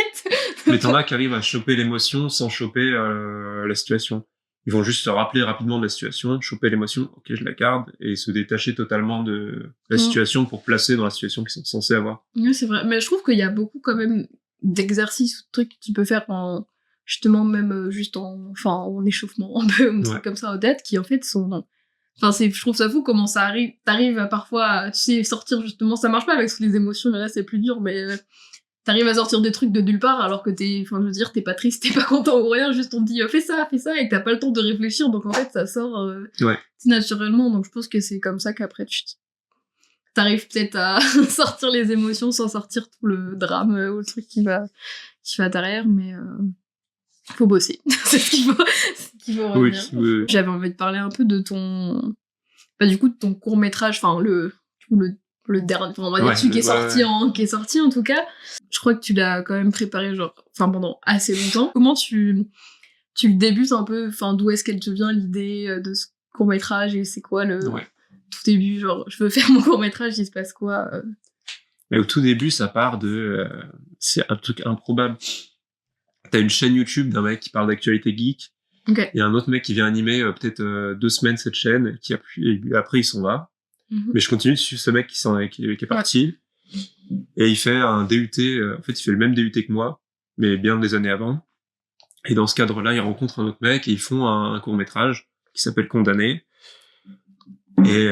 Mais t'en as qui arrivent à choper l'émotion sans choper la situation. Ils vont juste se rappeler rapidement de la situation, choper l'émotion, ok, je la garde, et se détacher totalement de la situation pour placer dans la situation qu'ils sont censés avoir. Oui, c'est vrai. Mais je trouve qu'il y a beaucoup quand même d'exercices, de trucs que tu peux faire justement même juste en échauffement un peu, trucs comme ça aux têtes, qui en fait sont... je trouve ça fou comment ça arrive, t'arrives à parfois, tu sais, sortir justement, ça marche pas avec les émotions, mais là c'est plus dur, mais t'arrives à sortir des trucs de nulle part alors que t'es pas triste, t'es pas content ou rien, juste on te dit fais ça, et que t'as pas le temps de réfléchir, donc en fait ça sort naturellement, donc je pense que c'est comme ça qu'après t'arrives peut-être à sortir les émotions sans sortir tout le drame ou le truc qui va derrière, mais faut bosser. C'est ce qu'il faut retenir. Oui. J'avais envie de parler un peu de ton... du coup, de ton court-métrage, enfin, le dernier, enfin, on va dire celui qui est sorti en tout cas. Je crois que tu l'as quand même préparé, genre, enfin, pendant assez longtemps. Comment tu le débutes un peu, enfin, d'où est-ce qu'elle te vient l'idée de ce court-métrage et c'est quoi le tout début, genre, je veux faire mon court-métrage, il se passe quoi Mais au tout début, ça part de... c'est un truc improbable. T'as une chaîne YouTube d'un mec qui parle d'actualité geek. Okay. Il y a un autre mec qui vient animer peut-être 2 semaines cette chaîne, et après il s'en va. Mais je continue de suivre ce mec qui est parti. Et il fait un DUT, en fait il fait le même DUT que moi, mais bien des années avant. Et dans ce cadre-là, il rencontre un autre mec et ils font un court-métrage qui s'appelle Condamné. Et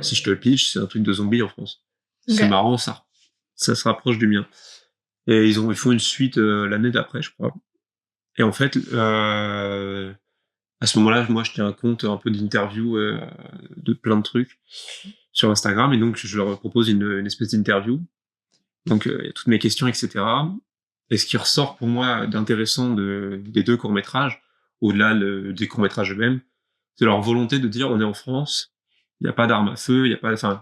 si je te le pitch, c'est un truc de zombie en France. Okay. C'est marrant, ça se rapproche du mien. Et ils font une suite l'année d'après, je crois. Et en fait, à ce moment-là, moi, je tiens un compte un peu d'interview de plein de trucs sur Instagram, et donc je leur propose une espèce d'interview. Donc, il y a toutes mes questions, etc. Et ce qui ressort pour moi d'intéressant des 2 courts-métrages, au-delà des courts-métrages eux-mêmes, c'est leur volonté de dire, on est en France, il n'y a pas d'armes à feu, il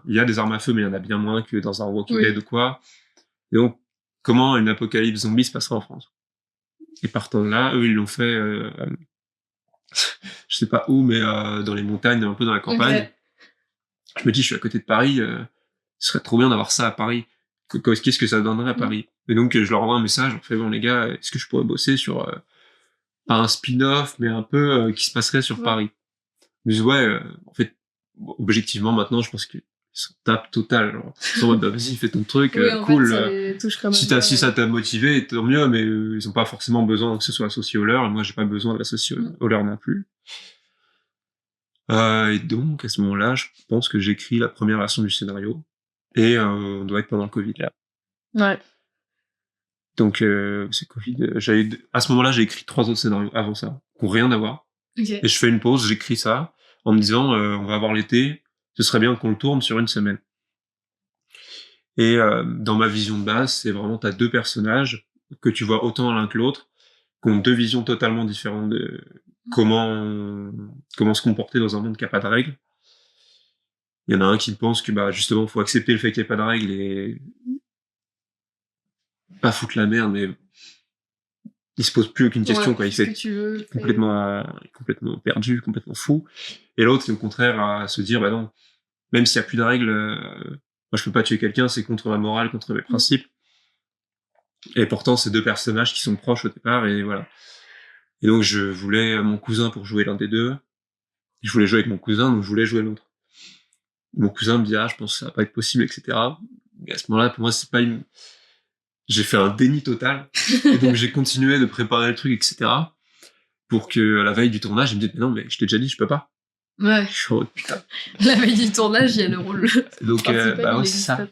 y a des armes à feu, mais il y en a bien moins que dans un Walking Dead ou quoi. Et donc, comment une apocalypse zombie se passerait en France? Et partant de là, eux, ils l'ont fait, je sais pas où, mais dans les montagnes, un peu dans la campagne. Okay. Je me dis, je suis à côté de Paris, ce serait trop bien d'avoir ça à Paris. Qu'est-ce que ça donnerait à Paris? Et donc, je leur envoie un message, je leur fais, bon, les gars, est-ce que je pourrais bosser sur, pas un spin-off, mais un peu qui se passerait sur Paris? Ils me disent, en fait, objectivement, maintenant, je pense que ils tape total, genre. Ils sont en mode, bah, vas-y, fais ton truc, cool. Si ça t'a motivé, tant mieux, mais ils ont pas forcément besoin que ce soit associé au leur, et moi, j'ai pas besoin de l'associer au leur non plus. Et donc, à ce moment-là, je pense que j'écris la première version du scénario, et on doit être pendant le Covid, là. Ouais. Donc, c'est Covid. À ce moment-là, j'ai écrit 3 autres scénarios avant ça, qui n'ont rien à voir. Okay. Et je fais une pause, j'écris ça, en me disant, on va avoir l'été, ce serait bien qu'on le tourne sur une semaine. Et dans ma vision de base, c'est vraiment, t'as 2 personnages que tu vois autant l'un que l'autre, qui ont 2 visions totalement différentes de comment se comporter dans un monde qui n'a pas de règles. Il y en a un qui pense que justement, faut accepter le fait qu'il n'y ait pas de règles et pas foutre la merde, mais il se pose plus aucune question, quoi. Il fait complètement perdu, complètement fou. Et l'autre, c'est au contraire à se dire, non, même s'il n'y a plus de règles, moi je peux pas tuer quelqu'un, c'est contre ma morale, contre mes principes. Et pourtant, c'est 2 personnages qui sont proches au départ, et voilà. Et donc, je voulais mon cousin pour jouer l'un des 2. Je voulais jouer avec mon cousin, donc je voulais jouer l'autre. Mon cousin me dit, je pense que ça va pas être possible, etc. Et à ce moment-là, pour moi, c'est pas j'ai fait un déni total. Et donc, j'ai continué de préparer le truc, etc. Pour que, à la veille du tournage, il me dise, mais non, mais je t'ai déjà dit, je peux pas. Ouais. Je suis en mode, putain. La veille du tournage, il y a le rôle. Donc, c'est ça.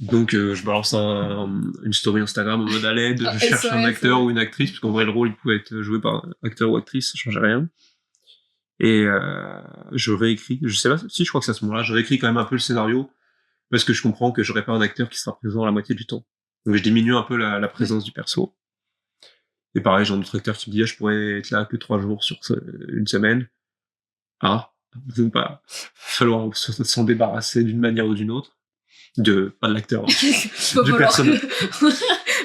Donc, je balance une story Instagram en mode à l'aide, je cherche un acteur ou une actrice, parce qu'en vrai, le rôle, il pouvait être joué par un acteur ou actrice, ça changeait rien. Et je réécris, je sais pas si je crois que c'est à ce moment-là, je réécris quand même un peu le scénario, parce que je comprends que j'aurai pas un acteur qui sera présent la moitié du temps. Donc, je diminue un peu la présence du perso. Et pareil, j'ai un autre acteur qui me dit, je pourrais être là que 3 jours sur une semaine. Donc, va falloir s'en débarrasser d'une manière ou d'une autre. Pas de l'acteur, du personnage.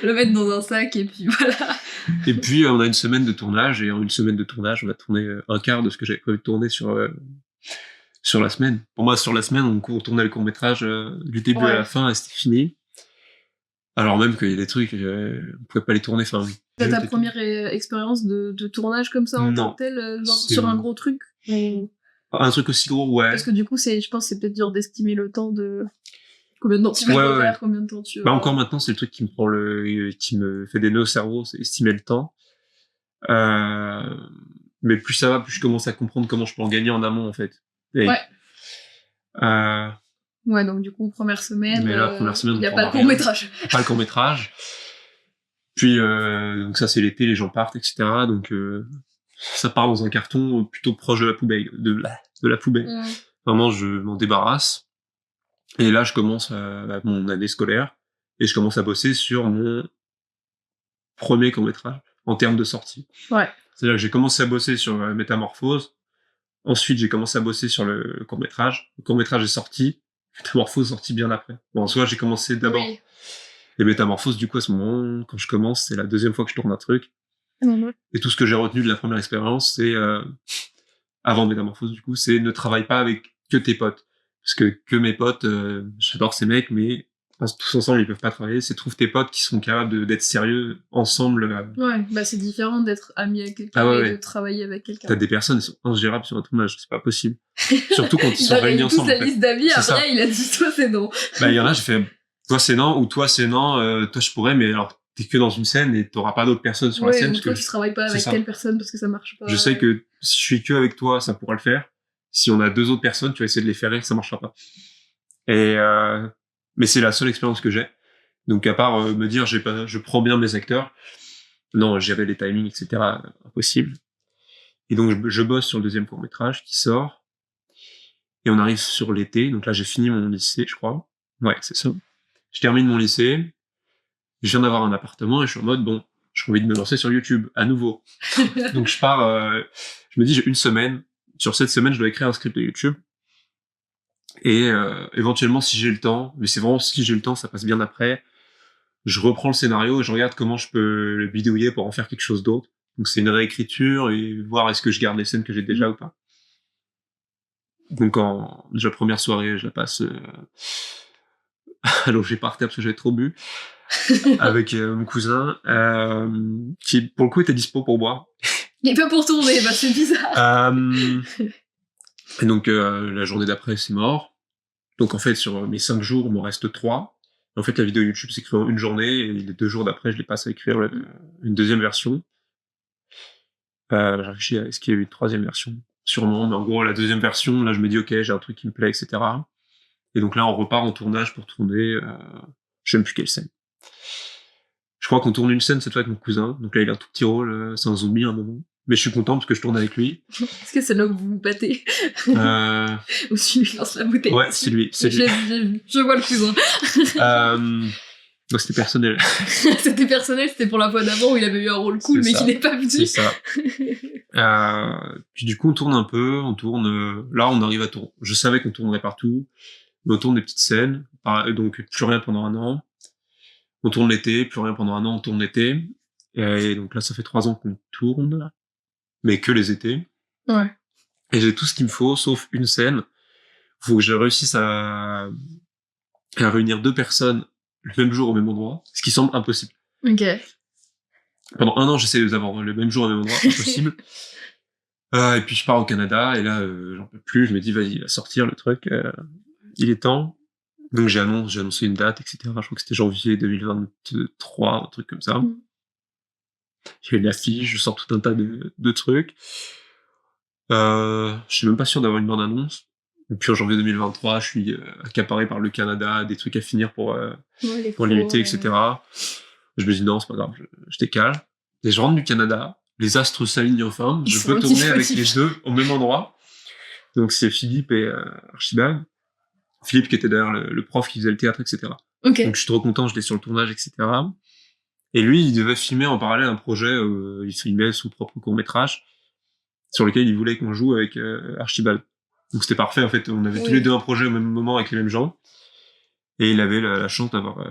Le mettre dans un sac, et puis voilà. Et puis, on a une semaine de tournage, et en une semaine de tournage, on a tourné un quart de ce que j'avais prévu de tourner sur la semaine. Pour moi, sur la semaine, on tournait le court-métrage du début à la fin, et c'était fini. Alors même qu'il y a des trucs, on pouvait pas les tourner, enfin... C'est ta première expérience de tournage comme ça en tant que tel, genre sur un gros truc? Un truc aussi gros, ouais. Parce que du coup, je pense que c'est peut-être dur d'estimer le temps de... Combien de temps tu vas faire, combien de temps tu vas... encore maintenant, c'est le truc qui me fait des nœuds au cerveau, c'est estimer le temps. Mais plus ça va, plus je commence à comprendre comment je peux en gagner en amont, en fait. Et, ouais, donc du coup, première semaine, mais la première semaine, il n'y a pas le court-métrage. Pas le court-métrage. Puis, donc ça, c'est l'été, les gens partent, etc. Donc, ça part dans un carton plutôt proche de la poubelle, de la poubelle. Vraiment, je m'en débarrasse. Et là, je commence mon année scolaire, et je commence à bosser sur mon premier court-métrage en termes de sortie. Ouais. C'est-à-dire que j'ai commencé à bosser sur Métamorphose. Ensuite, j'ai commencé à bosser sur le court-métrage. Le court-métrage est sorti. Métamorphose est sorti bien après. Bon, en soi, j'ai commencé d'abord. Oui. Et Métamorphose, du coup, à ce moment, quand je commence, c'est la deuxième fois que je tourne un truc. Mmh. Et tout ce que j'ai retenu de la première expérience, c'est, avant Métamorphose, du coup, c'est ne travaille pas avec que tes potes. Parce que mes potes, j'adore ces mecs, mais tous ensemble, ils peuvent pas travailler. C'est trouve tes potes qui sont capables d'être sérieux ensemble. Ouais, bah c'est différent d'être ami avec quelqu'un et de travailler avec quelqu'un. T'as des personnes qui sont ingérables sur un tournage, c'est pas possible. Surtout quand ils sont réunis ensemble. Il a tous la liste d'amis, après il a dit toi c'est non. Bah il y en a, j'ai fait toi c'est non ou toi c'est non, toi je pourrais, mais alors t'es que dans une scène et t'auras pas d'autres personnes sur la scène. Parce toi tu travailles pas avec telle personne parce que ça marche pas. Je sais que si je suis que avec toi, ça pourra le faire. Si on a deux autres personnes, tu vas essayer de les faire rire, ça marchera pas. Et mais c'est la seule expérience que j'ai. Donc à part me dire je prends bien mes acteurs, non, gérer les timings, etc. Impossible. Et donc je bosse sur le deuxième court-métrage qui sort. Et on arrive sur l'été, donc là j'ai fini mon lycée, je crois. Ouais, c'est ça. Je termine mon lycée, je viens d'avoir un appartement et je suis en mode, bon, j'ai envie de me lancer sur YouTube, à nouveau. Donc je pars, je me dis j'ai une semaine, sur cette semaine je dois écrire un script de YouTube. Et éventuellement si j'ai le temps, mais c'est vraiment si j'ai le temps, ça passe bien après, je reprends le scénario et je regarde comment je peux le bidouiller pour en faire quelque chose d'autre. Donc c'est une réécriture et voir est-ce que je garde les scènes que j'ai déjà ou pas. Donc déjà première soirée, je la passe allongé par terre parce que j'avais trop bu avec mon cousin qui pour le coup était dispo pour boire. Mais pas pour tourner, bah c'est bizarre. Et donc la journée d'après c'est mort. Donc en fait sur mes 5 jours il m'en reste 3. En fait la vidéo YouTube s'écrit en une journée et les 2 jours d'après je les passe à écrire une deuxième version. J'ai réfléchi à est-ce qu'il y a eu une troisième version. Sûrement, mais en gros, la deuxième version, là, je me dis, ok, j'ai un truc qui me plaît, etc. Et donc là, on repart en tournage pour tourner, je sais même plus quelle scène. Je crois qu'on tourne une scène cette fois avec mon cousin, donc là, il a un tout petit rôle, c'est un zombie à un moment. Mais je suis content parce que je tourne avec lui. Est-ce que c'est là où vous vous battez ou si lui lance la bouteille? Ouais, c'est lui. J'ai vu, je vois le cousin. Donc c'était personnel. C'était personnel, c'était pour la fois d'avant où il avait eu un rôle cool, mais qui n'est pas venu. C'est ça. Puis du coup, on tourne un peu, là, on arrive à tourner. Je savais qu'on tournerait partout, mais on tourne des petites scènes, donc plus rien pendant 1 an. On tourne l'été, plus rien pendant 1 an, on tourne l'été. Et donc là, ça fait 3 ans qu'on tourne, mais que les étés. Ouais. Et j'ai tout ce qu'il me faut, sauf une scène. Faut que je réussisse à réunir 2 personnes le même jour au même endroit, ce qui semble impossible. Ok. Pendant 1 an, j'essaie d'avoir le même jour au même endroit, impossible. Et puis je pars au Canada, et là, j'en peux plus, je me dis, vas-y, il va sortir le truc, il est temps. Donc j'ai annoncé une date, etc. Je crois que c'était janvier 2023, un truc comme ça. J'ai une affiche, je sors tout un tas de trucs. Je suis même pas sûr d'avoir une bande-annonce. Et puis en janvier 2023, je suis accaparé par le Canada, des trucs à finir pour limiter, etc. Je me dis non, c'est pas grave, je décale. Et je rentre du Canada, les astres s'alignent enfin, je peux tourner avec les deux au même endroit. Donc c'est Philippe et Archibald. Philippe qui était d'ailleurs le prof qui faisait le théâtre, etc. Okay. Donc je suis trop content, j'étais sur le tournage, etc. Et lui, il devait filmer en parallèle un projet, il filmait son propre court-métrage, sur lequel il voulait qu'on joue avec Archibald. Donc c'était parfait, en fait, on avait tous les deux un projet au même moment avec les mêmes gens, et il avait la chance d'avoir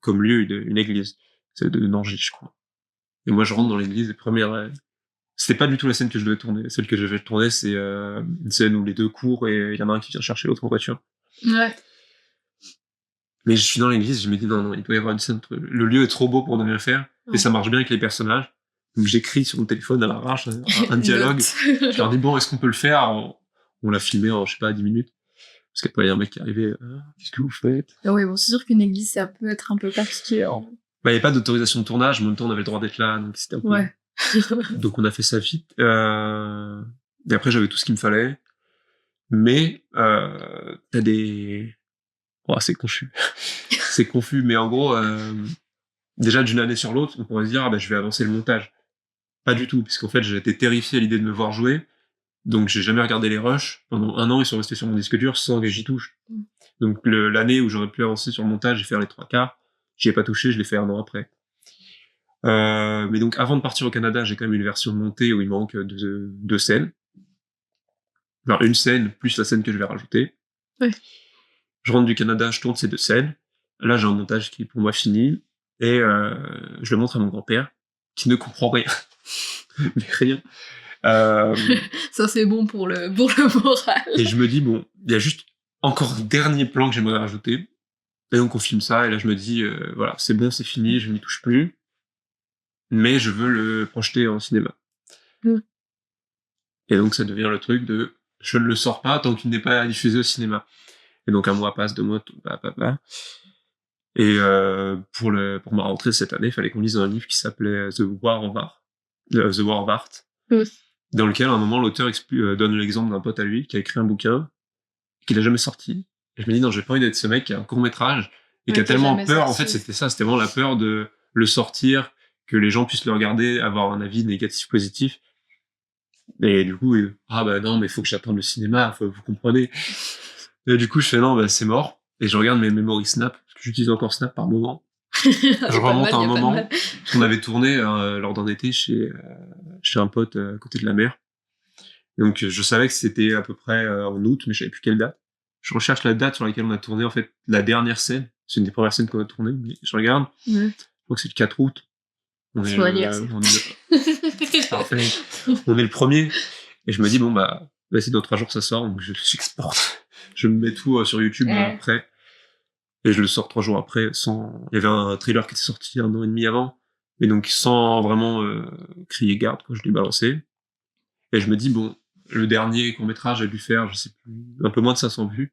comme lieu une église, c'est de Nangis, je crois. Et moi je rentre dans l'église, c'était pas du tout la scène que je devais tourner, celle que je devais tourner, c'est une scène où les deux courent et il y en a un qui vient chercher l'autre en voiture. Ouais. Mais je suis dans l'église, je me dis non, il doit y avoir une scène, le lieu est trop beau pour ne rien faire, et ça marche bien avec les personnages. Donc j'écris sur mon téléphone à l'arrache un dialogue, je leur dis bon, est-ce qu'on peut le faire? On l'a filmé en, je sais pas, 10 minutes. Parce qu'après, il y a un mec qui est arrivé, qu'est-ce que vous faites? Oui, bon, c'est sûr qu'une église, ça peut être un peu particulier. Bah, il n'y a pas d'autorisation de tournage, mais en même temps, on avait le droit d'être là, donc c'était un peu... Ouais. Donc on a fait ça vite. Et après, j'avais tout ce qu'il me fallait. Mais, t'as des... Oh, c'est confus. C'est confus, mais en gros, déjà d'une année sur l'autre, on pourrait se dire, ah, bah, je vais avancer le montage. Pas du tout, puisqu'en fait, j'étais terrifié à l'idée de me voir jouer. Donc j'ai jamais regardé les rushs. Pendant 1 an, ils sont restés sur mon disque dur sans que j'y touche. Donc l'année où j'aurais pu avancer sur le montage et faire les 3 quarts, j'y ai pas touché, je l'ai fait 1 an après. Mais donc, avant de partir au Canada, j'ai quand même une version montée où il manque deux scènes. Alors, une scène plus la scène que je vais rajouter. Ouais. Je rentre du Canada, je tourne ces 2 scènes. Là, j'ai un montage qui est pour moi fini. Et je le montre à mon grand-père, qui ne comprend rien. Mais rien. Ça, c'est bon pour le moral. Et je me dis, bon, il y a juste encore un dernier plan que j'aimerais rajouter. Et donc, on filme ça. Et là, je me dis, voilà, c'est bon, c'est fini, je n'y touche plus. Mais je veux le projeter en cinéma. Et donc, ça devient le truc de je ne le sors pas tant qu'il n'est pas diffusé au cinéma. Et donc, 1 mois passe, 2 mois, Et pour ma rentrée cette année, il fallait qu'on lise un livre qui s'appelait The War of Art, dans lequel, à un moment, l'auteur donne l'exemple d'un pote à lui qui a écrit un bouquin qu'il a jamais sorti. Et je me dis, non, j'ai pas envie d'être ce mec qui a un court-métrage et qui a tellement peur. En fait, c'était vraiment la peur de le sortir, que les gens puissent le regarder, avoir un avis négatif, positif. Et du coup, non, mais il faut que j'attende le cinéma, vous comprenez. Et du coup, je fais non, c'est mort. Et je regarde mes memories Snap, parce que j'utilise encore Snap par moment. Je remonte à un moment, on avait tourné lors d'un été chez un pote à côté de la mer. Et donc, je savais que c'était à peu près en août, mais je savais plus quelle date. Je recherche la date sur laquelle on a tourné, en fait, la dernière scène. C'est une des premières scènes qu'on a tournées, mais je regarde. Je crois que c'est le 4 août. On est le 1er. Et je me dis, c'est dans 3 jours ça sort, donc j'exporte. Je me mets tout sur YouTube après. Et je le sors 3 jours après sans... Il y avait un trailer qui était sorti 1 an et demi avant. Et donc, sans vraiment crier garde, je l'ai balancé. Et je me dis, le dernier court-métrage a dû faire, je sais plus, un peu moins de 500 vues.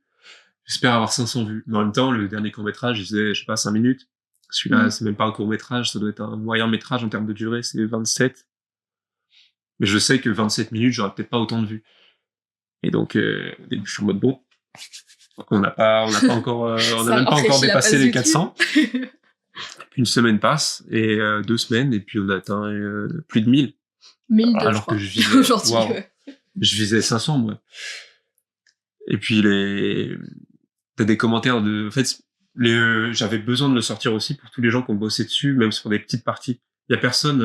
J'espère avoir 500 vues. Mais en même temps, le dernier court-métrage, il faisait, 5 minutes. Celui-là, c'est même pas un court-métrage, ça doit être un moyen-métrage en termes de durée, c'est 27. Mais je sais que 27 minutes, j'aurais peut-être pas autant de vues. Et donc, au début, je suis en mode on n'a pas encore, on n'a même pas encore dépassé les 400. Une semaine passe, et 2 semaines, et puis on a atteint plus de 1000. 1000 alors que je visais, aujourd'hui, je visais 500, moi. Et puis t'as des commentaires en fait, j'avais besoin de le sortir aussi pour tous les gens qui ont bossé dessus, même sur des petites parties. Il y a personne,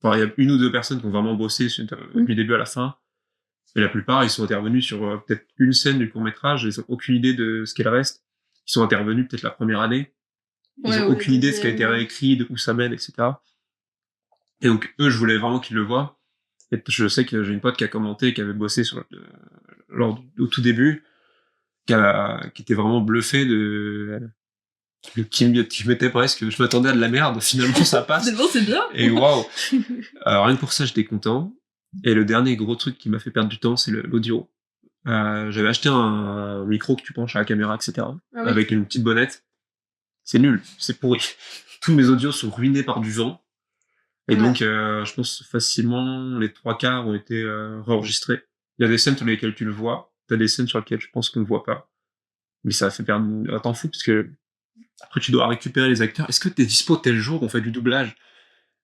il y a 1 ou 2 personnes qui ont vraiment bossé du début à la fin. Et la plupart, ils sont intervenus sur peut-être une scène du court-métrage, ils ont aucune idée de ce qu'il reste. Ils sont intervenus peut-être la première année. Ils ont aucune idée de ce qui a été réécrit, de où ça mène, etc. Et donc, eux, je voulais vraiment qu'ils le voient. Et je sais que j'ai une pote qui a commenté, qui avait bossé au tout début, qui était vraiment bluffé qui mettait presque, je m'attendais à de la merde, finalement ça passe. C'est bien. Et waouh! Rien que pour ça, j'étais content. Et le dernier gros truc qui m'a fait perdre du temps, c'est l'audio. J'avais acheté un micro que tu penches à la caméra, etc. Avec une petite bonnette. C'est nul, c'est pourri. Tous mes audios sont ruinés par du vent. Et donc, je pense facilement, les 3/4 ont été réenregistrés. Il y a des scènes sur lesquelles tu le vois. T'as des scènes sur lesquelles je pense qu'on ne voit pas. Mais ça a fait perdre un temps fou, parce que après, tu dois récupérer les acteurs. Est-ce que t'es dispo tel jour on fait du doublage?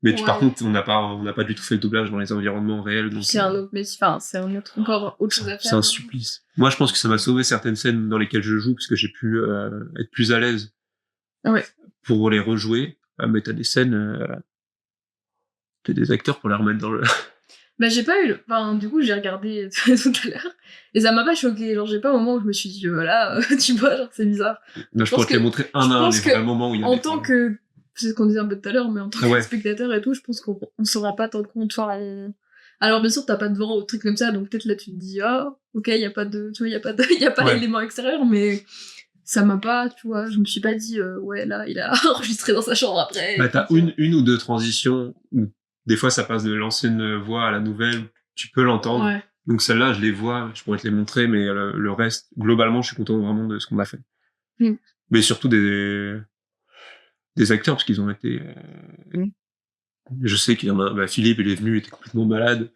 Mais par contre, on n'a pas du tout fait le doublage dans les environnements réels. Donc c'est un autre métier, c'est encore autre chose à faire. C'est un supplice. Moi, je pense que ça m'a sauvé certaines scènes dans lesquelles je joue, parce que j'ai pu être plus à l'aise pour les rejouer. Mais t'as des scènes, t'as des acteurs pour les remettre dans le... J'ai pas eu du coup, j'ai regardé tout à l'heure, et ça m'a pas choqué. Genre, j'ai pas un moment où je me suis dit, voilà, tu vois, genre, c'est bizarre. Je pourrais te les montrer un à un, les vrais moments où il y a en tant que, c'est ce qu'on disait un peu tout à l'heure, mais en tant que spectateur et tout, je pense qu'on se rend pas tant compte. Alors, bien sûr, t'as pas de vent ou truc comme ça, donc peut-être là, tu te dis, ok, y a pas d'élément extérieur, mais ça m'a pas, tu vois, je me suis pas dit, là, il a enregistré dans sa chambre après. T'as une ou 2 transitions où des fois, ça passe de l'ancienne voix à la nouvelle, tu peux l'entendre. Ouais. Donc celle-là, je les vois, je pourrais te les montrer, mais le reste, globalement, je suis content vraiment de ce qu'on a fait. Mais surtout des acteurs, parce qu'ils ont été... Je sais qu'il y en a... Philippe, il est venu, il était complètement malade.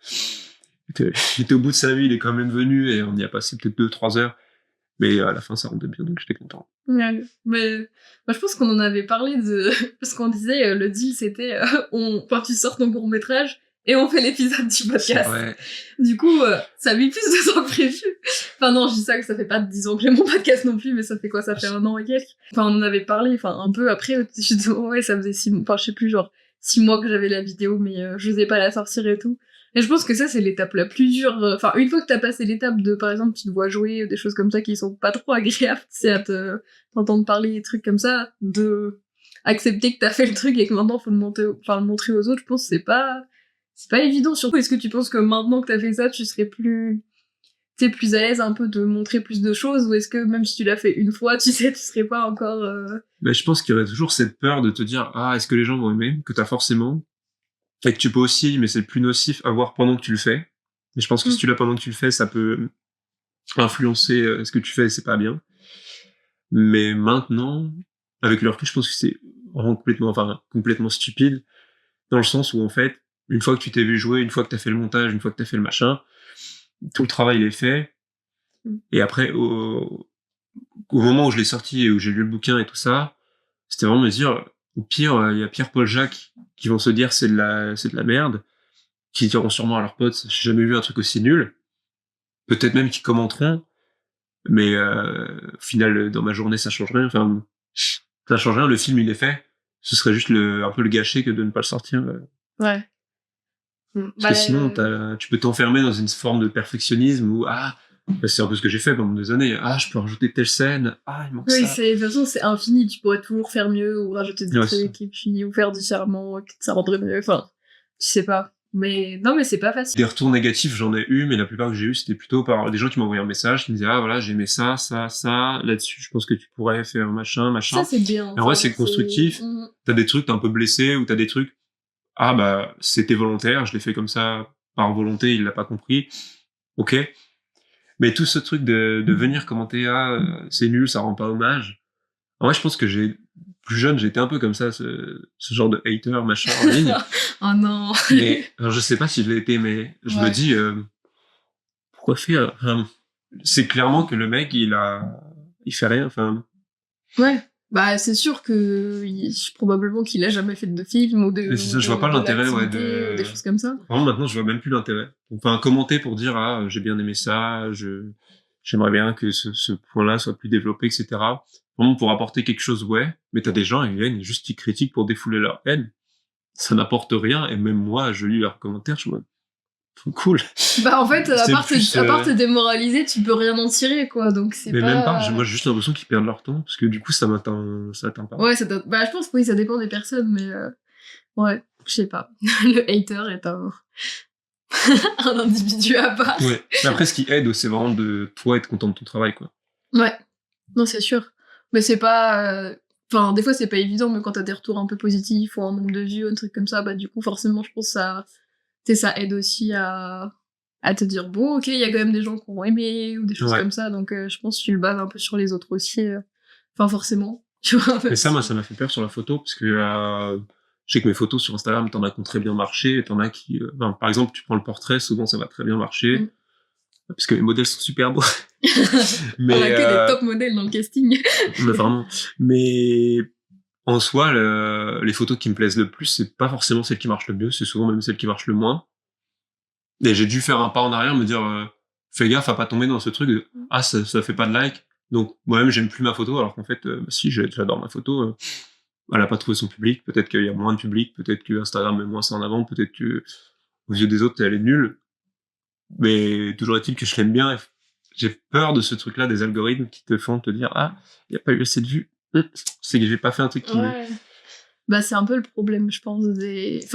Il était au bout de sa vie, il est quand même venu, et on y a passé peut-être 2-3 heures. Mais à la fin, ça rendait bien, donc j'étais content. Ouais, mais moi, je pense qu'on en avait parlé parce qu'on disait, le deal, c'était, tu sors ton court-métrage, et on fait l'épisode du podcast. Ouais. Du coup, ça a mis plus de temps que prévu. Enfin non, je dis ça que ça fait pas 10 ans que j'ai mon podcast non plus, mais ça fait quoi? Ça fait 1 an et quelques. Enfin, on en avait parlé, un peu après, justement, ça faisait 6 mois, je sais plus, genre, 6 mois que j'avais la vidéo, mais je n'osais pas la sortir et tout. Et je pense que ça, c'est l'étape la plus dure. Enfin, une fois que t'as passé l'étape de, par exemple, tu te vois jouer, des choses comme ça qui sont pas trop agréables, c'est à t'entendre parler des trucs comme ça, de accepter que t'as fait le truc et que maintenant faut le montrer aux autres, je pense que c'est pas évident. Surtout, est-ce que tu penses que maintenant que t'as fait ça, tu serais plus à l'aise un peu de montrer plus de choses, ou est-ce que même si tu l'as fait une fois, tu serais pas encore... Ben, je pense qu'il y aurait toujours cette peur de te dire, est-ce que les gens vont aimer, que t'as forcément, et que tu peux aussi, mais c'est le plus nocif, avoir pendant que tu le fais. Mais je pense que si tu l'as pendant que tu le fais, ça peut influencer ce que tu fais et c'est pas bien. Mais maintenant, avec le recul, je pense que c'est vraiment complètement stupide, dans le sens où, en fait, une fois que tu t'es vu jouer, une fois que t'as fait le montage, une fois que t'as fait le machin, tout le travail est fait. Et après, au moment où je l'ai sorti et où j'ai lu le bouquin et tout ça, c'était vraiment me dire, au pire, il y a Pierre-Paul Jacques qui vont se dire c'est de la merde, qui diront sûrement à leurs potes, j'ai jamais vu un truc aussi nul. Peut-être même qu'ils commenteront, mais au final, dans ma journée, ça change rien. Enfin, ça change rien, le film, il est fait. Ce serait juste un peu le gâcher que de ne pas le sortir. Ouais. Parce que sinon, tu peux t'enfermer dans une forme de perfectionnisme où, c'est un peu ce que j'ai fait pendant des années. Je peux rajouter telle scène. Il manque ça. Oui, de toute façon, c'est infini. Tu pourrais toujours faire mieux ou rajouter des trucs et puis ou faire différemment, que ça rendrait mieux. Enfin, je sais pas. Mais non, mais c'est pas facile. Des retours négatifs, j'en ai eu, mais la plupart que j'ai eu, c'était plutôt par des gens qui m'envoyaient un message, qui me disaient voilà, j'ai aimé ça, là-dessus, je pense que tu pourrais faire machin. Ça, c'est bien. Et en vrai, c'est constructif. T'as des trucs, t'es un peu blessé, ou t'as des trucs, c'était volontaire, je l'ai fait comme ça, par volonté, il l'a pas compris. Ok. Mais tout ce truc de venir commenter, c'est nul, ça rend pas hommage. En vrai, je pense que plus jeune, j'étais un peu comme ça, ce genre de hater, machin, en ligne. Oh non. Mais, alors, je sais pas si je l'ai été, mais je me dis, pourquoi faire? C'est clairement que le mec, il fait rien, enfin. Ouais. Bah, c'est sûr que, probablement qu'il a jamais fait de film ou de. C'est ça, je vois pas l'intérêt, des choses comme ça. Vraiment, maintenant, je vois même plus l'intérêt. Enfin, commenter pour dire, j'ai bien aimé ça, j'aimerais bien que ce point-là soit plus développé, etc. Vraiment pour apporter quelque chose, ouais. Mais t'as des gens, ils viennent juste, ils critiquent pour défouler leur haine. Ça n'apporte rien. Et même moi, je lis leurs commentaires, je me dis, cool. Bah, en fait, à part te démoraliser, tu peux rien en tirer, quoi. Donc, c'est pas... Mais même pas. Moi, j'ai juste l'impression qu'ils perdent leur temps. Parce que du coup, ça m'atteint pas. Ouais, bah, je pense que oui, ça dépend des personnes, mais ouais, je sais pas. Le hater est un individu à part. Ouais. Mais après, ce qui aide, c'est vraiment de toi être content de ton travail, quoi. Ouais. Non, c'est sûr. Mais c'est pas... Enfin, des fois, c'est pas évident, mais quand t'as des retours un peu positifs ou un nombre de vues, un truc comme ça, bah du coup, forcément, je pense que ça aide aussi à te dire, bon, ok, il y a quand même des gens qui ont aimé, ou des choses comme ça, donc je pense que tu le bases un peu sur les autres aussi. Enfin, forcément. Mais ça, moi, ça m'a fait peur sur la photo, parce que je sais que mes photos sur Instagram, t'en as qui ont très bien marché, et t'en as qui... par exemple, tu prends le portrait, souvent, ça va très bien marcher. Parce que les modèles sont super beaux. Mais, on a que des top modèles dans le casting. Mais vraiment. Mais en soi, les photos qui me plaisent le plus, c'est pas forcément celles qui marchent le mieux, c'est souvent même celles qui marchent le moins. Et j'ai dû faire un pas en arrière, me dire, fais gaffe à pas tomber dans ce truc de, ça fait pas de like. Donc, moi-même, j'aime plus ma photo, alors qu'en fait, si, j'adore ma photo. Elle a pas trouvé son public, peut-être qu'il y a moins de public, peut-être que Instagram met moins ça en avant, peut-être que aux yeux des autres, elle est nulle. Mais toujours est-il que je l'aime bien. Et j'ai peur de ce truc-là, des algorithmes qui te font te dire il n'y a pas eu assez de vues. C'est que j'ai pas fait un truc qui... Ouais. Bah, c'est un peu le problème, je pense, des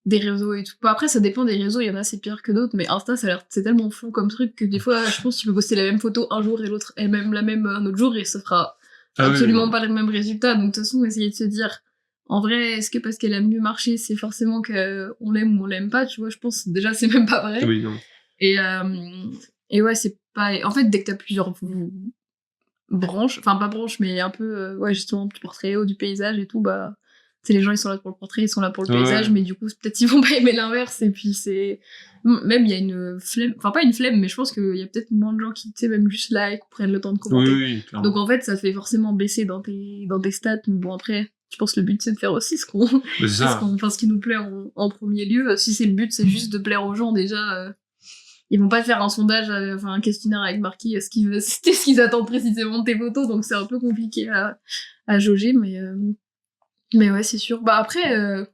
réseaux et tout. Bah, après, ça dépend des réseaux, il y en a c'est pire que d'autres, mais Insta, c'est tellement fou comme truc que des fois, je pense que tu peux poster la même photo un jour et l'autre, et même la même un autre jour, et ça fera absolument pas le même résultat. Donc, de toute façon, essayer de se dire, en vrai, est-ce que parce qu'elle a mieux marché, c'est forcément qu'on l'aime ou on l'aime pas, tu vois, je pense déjà c'est même pas vrai. Oui, non. Et ouais, c'est pas... En fait, dès que t'as plusieurs branches, enfin pas branches, mais un peu, justement, du portrait ou du paysage et tout, bah, tu sais, les gens ils sont là pour le portrait, ils sont là pour le paysage, mais du coup, peut-être ils vont pas aimer l'inverse, et puis c'est... Même il y a une flemme, enfin pas une flemme, mais je pense qu'il y a peut-être moins de gens qui, tu sais, même juste like ou prennent le temps de commenter. Oui, clairement. Donc en fait, ça fait forcément baisser dans tes stats, mais bon, après, je pense que le but c'est de faire aussi ce qui nous plaît en premier lieu. Si c'est le but, c'est juste de plaire aux gens, déjà... Ils vont pas faire un sondage, un questionnaire avec marqué ce qu'ils attendent précisément de tes photos, donc c'est un peu compliqué à jauger, mais ouais, c'est sûr. Bah après,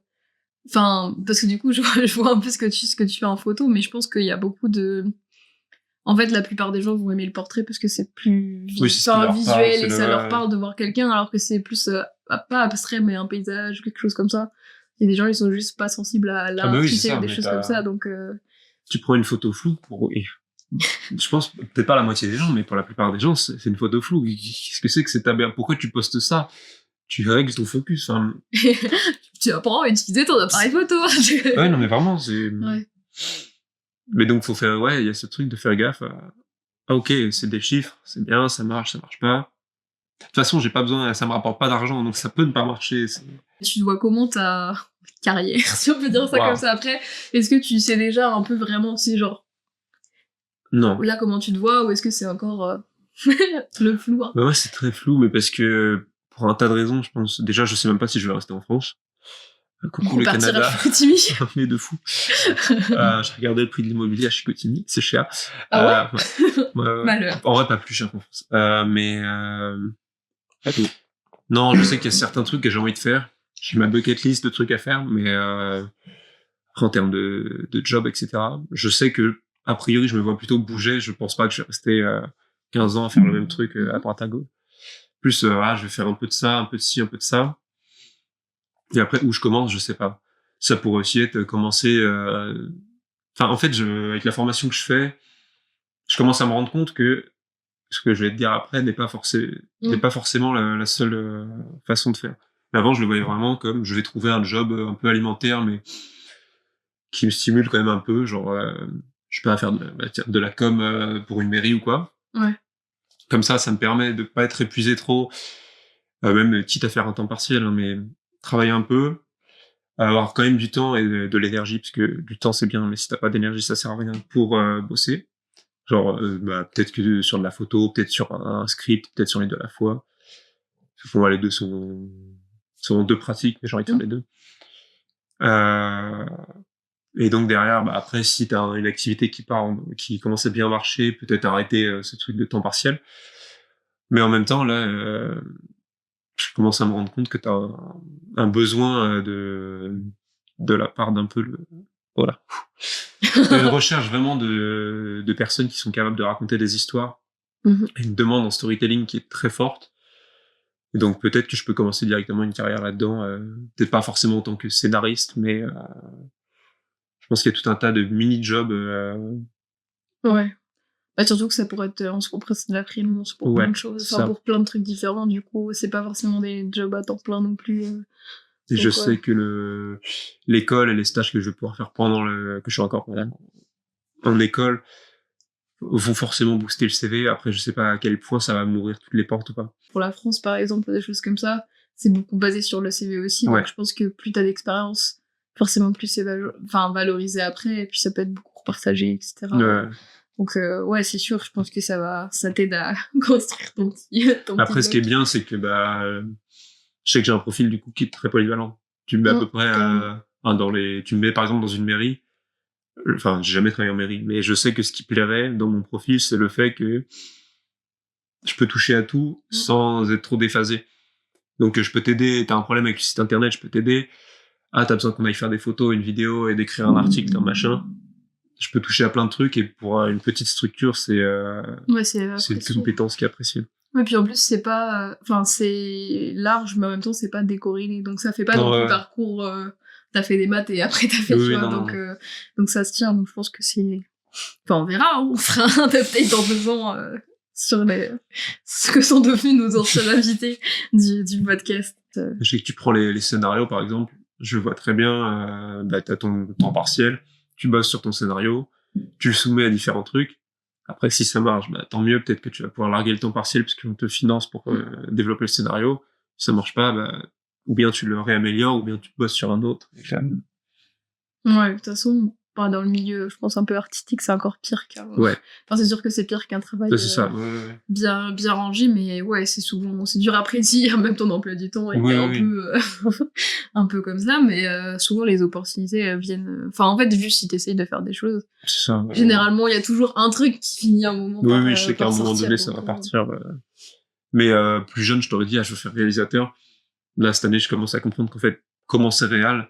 Enfin, parce que du coup, je vois un peu ce que tu fais en photo, mais je pense qu'il y a beaucoup de... En fait, la plupart des gens vont aimer le portrait parce que c'est plus visuel et ça leur parle de voir quelqu'un, alors que c'est plus, pas abstrait, mais un paysage, quelque chose comme ça. Il y a des gens, ils sont juste pas sensibles à l'art, ou des choses comme ça, donc... Tu prends une photo floue je pense, peut-être pas la moitié des gens, mais pour la plupart des gens, c'est une photo floue. Qu'est-ce que c'est que c'est pourquoi tu postes ça? Tu règles ton focus, enfin... Tu apprends à utiliser ton appareil photo. Ouais, non, mais vraiment, c'est... Ouais. Mais donc, faut faire, il y a ce truc de faire gaffe à... Ah, ok, c'est des chiffres, c'est bien, ça marche pas. De toute façon, j'ai pas besoin, ça me rapporte pas d'argent, donc ça peut ne pas marcher. Tu vois comment ta carrière, si on peut dire ça comme ça après. Est-ce que tu sais déjà un peu vraiment, genre... Non. Là, comment tu te vois, ou est-ce que c'est encore le flou? Hein. Bah ouais, c'est très flou, mais parce que, pour un tas de raisons, je pense, déjà, je sais même pas si je vais rester en France. Coucou le Canada. Mais de fou. J'ai regardé le prix de l'immobilier à Chicoutimi, c'est cher. Ah ouais? Malheur. En vrai, pas plus cher qu'en France. Non, je sais qu'il y a certains trucs que j'ai envie de faire. J'ai ma bucket list de trucs à faire, mais après, en termes de job, etc., je sais que, a priori, je me vois plutôt bouger. Je pense pas que je vais rester 15 ans à faire le même truc à droite à gauche. Plus, je vais faire un peu de ça, un peu de ci, un peu de ça. Et après, où je commence, je sais pas. Ça pourrait aussi être commencer... Enfin, en fait, avec la formation que je fais, je commence à me rendre compte que ce que je vais te dire après n'est pas forcément la seule façon de faire. Mais avant, je le voyais vraiment comme je vais trouver un job un peu alimentaire, mais qui me stimule quand même un peu. Genre, je peux faire de la com pour une mairie ou quoi. Ouais. Comme ça me permet de pas être épuisé trop, même quitte à faire un temps partiel, hein, mais travailler un peu, avoir quand même du temps et de l'énergie, parce que du temps c'est bien, mais si t'as pas d'énergie, ça sert à rien pour bosser. Genre, peut-être que sur de la photo, peut-être sur un script, peut-être sur les deux à la fois. Pour moi, les deux sont deux pratiques, mais j'ai envie de faire les deux. Et donc derrière, après, si t'as une activité qui commence à bien marcher, peut-être arrêter ce truc de temps partiel. Mais en même temps, là, je commence à me rendre compte que t'as un besoin de la part d'un peu voilà. Une recherche vraiment de personnes qui sont capables de raconter des histoires. Et une demande en storytelling qui est très forte. Et donc peut-être que je peux commencer directement une carrière là-dedans, peut-être pas forcément en tant que scénariste, mais je pense qu'il y a tout un tas de mini-jobs. Ouais. Bah, surtout que ça pourrait être en de la freelance pour plein de choses, enfin pour plein de trucs différents, du coup, c'est pas forcément des jobs à temps plein non plus. Et je sais que l'école et les stages que je vais pouvoir faire que je suis encore en école vont forcément booster le CV. Après, je sais pas à quel point ça va m'ouvrir toutes les portes ou pas. Pour la France, par exemple, des choses comme ça, c'est beaucoup basé sur le CV aussi. Donc je pense que plus t'as d'expérience, forcément plus c'est valorisé après, et puis ça peut être beaucoup repartagé, etc. Ouais. Donc c'est sûr, je pense que ça t'aide à construire ton petit Après, ce qui est bien, c'est que je sais que j'ai un profil du coup qui est très polyvalent. Tu me mets à peu près tu me mets par exemple dans une mairie. Enfin, j'ai jamais travaillé en mairie, mais je sais que ce qui plairait dans mon profil, c'est le fait que je peux toucher à tout sans être trop déphasé. Donc je peux t'aider, t'as un problème avec le site internet, je peux t'aider. Ah, t'as besoin qu'on aille faire des photos, une vidéo et d'écrire un article, un machin. Je peux toucher à plein de trucs, et pour une petite structure, c'est une compétence qui est appréciée. Ouais, puis en plus, c'est pas... c'est large, mais en même temps, c'est pas décorrélé. Donc ça fait pas non plus parcours... t'as fait des maths et après t'as fait donc ça se tient. Donc je pense que c'est... Enfin, on verra, hein, on fera un update dans 2 ans sur ce que sont devenus nos anciens invités du podcast. Je sais que tu prends les scénarios, par exemple. Je vois très bien, t'as ton temps partiel, tu bosses sur ton scénario, tu le soumets à différents trucs. Après, si ça marche, tant mieux, peut-être que tu vas pouvoir larguer le temps partiel parce qu'on te finance pour développer le scénario. Si ça marche pas, ou bien tu le réaméliores, ou bien tu bosses sur un autre. Ouais, de toute façon, dans le milieu, je pense, un peu artistique, c'est encore pire qu'un... Ouais. Enfin, c'est sûr que c'est pire qu'un travail bien rangé, mais c'est dur à prédire, même ton emploi du temps est un peu comme ça, mais souvent les opportunités viennent... Enfin, en fait, juste si t'essayes de faire des choses, généralement, il y a toujours un truc qui finit à un moment je sais qu'à un moment donné, ça va partir. Mais plus jeune, je t'aurais dit, je veux faire réalisateur. Là, cette année, je commence à comprendre qu'en fait, commencer réal,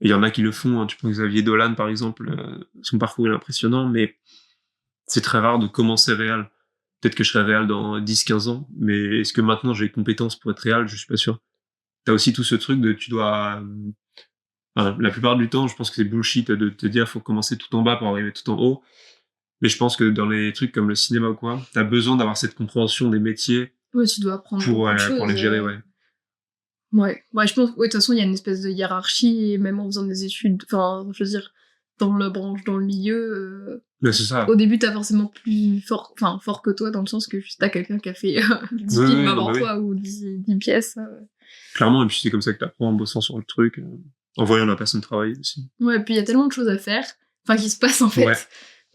il y en a qui le font, hein. Tu prends Xavier Dolan, par exemple, son parcours est impressionnant, mais c'est très rare de commencer réal. Peut-être que je serai réal dans 10-15 ans, mais est-ce que maintenant j'ai les compétences pour être réal? Je suis pas sûr. T'as aussi tout ce truc de tu dois... la plupart du temps, je pense que c'est bullshit de te dire faut commencer tout en bas pour arriver tout en haut. Mais je pense que dans les trucs comme le cinéma ou quoi, t'as besoin d'avoir cette compréhension des métiers. Ouais, tu dois apprendre pour les gérer, ouais. Ouais, je pense, de toute façon, il y a une espèce de hiérarchie, et même en faisant des études, enfin, je veux dire, dans la branche, dans le milieu, Mais c'est ça. Au début, t'as forcément plus fort que toi, dans le sens que juste t'as quelqu'un qui a fait 10 films avant toi, ou 10 pièces. Clairement, et puis c'est comme ça que t'apprends en bossant sur le truc, en voyant la personne travailler aussi. Ouais, puis il y a tellement de choses à faire, qui se passent en fait,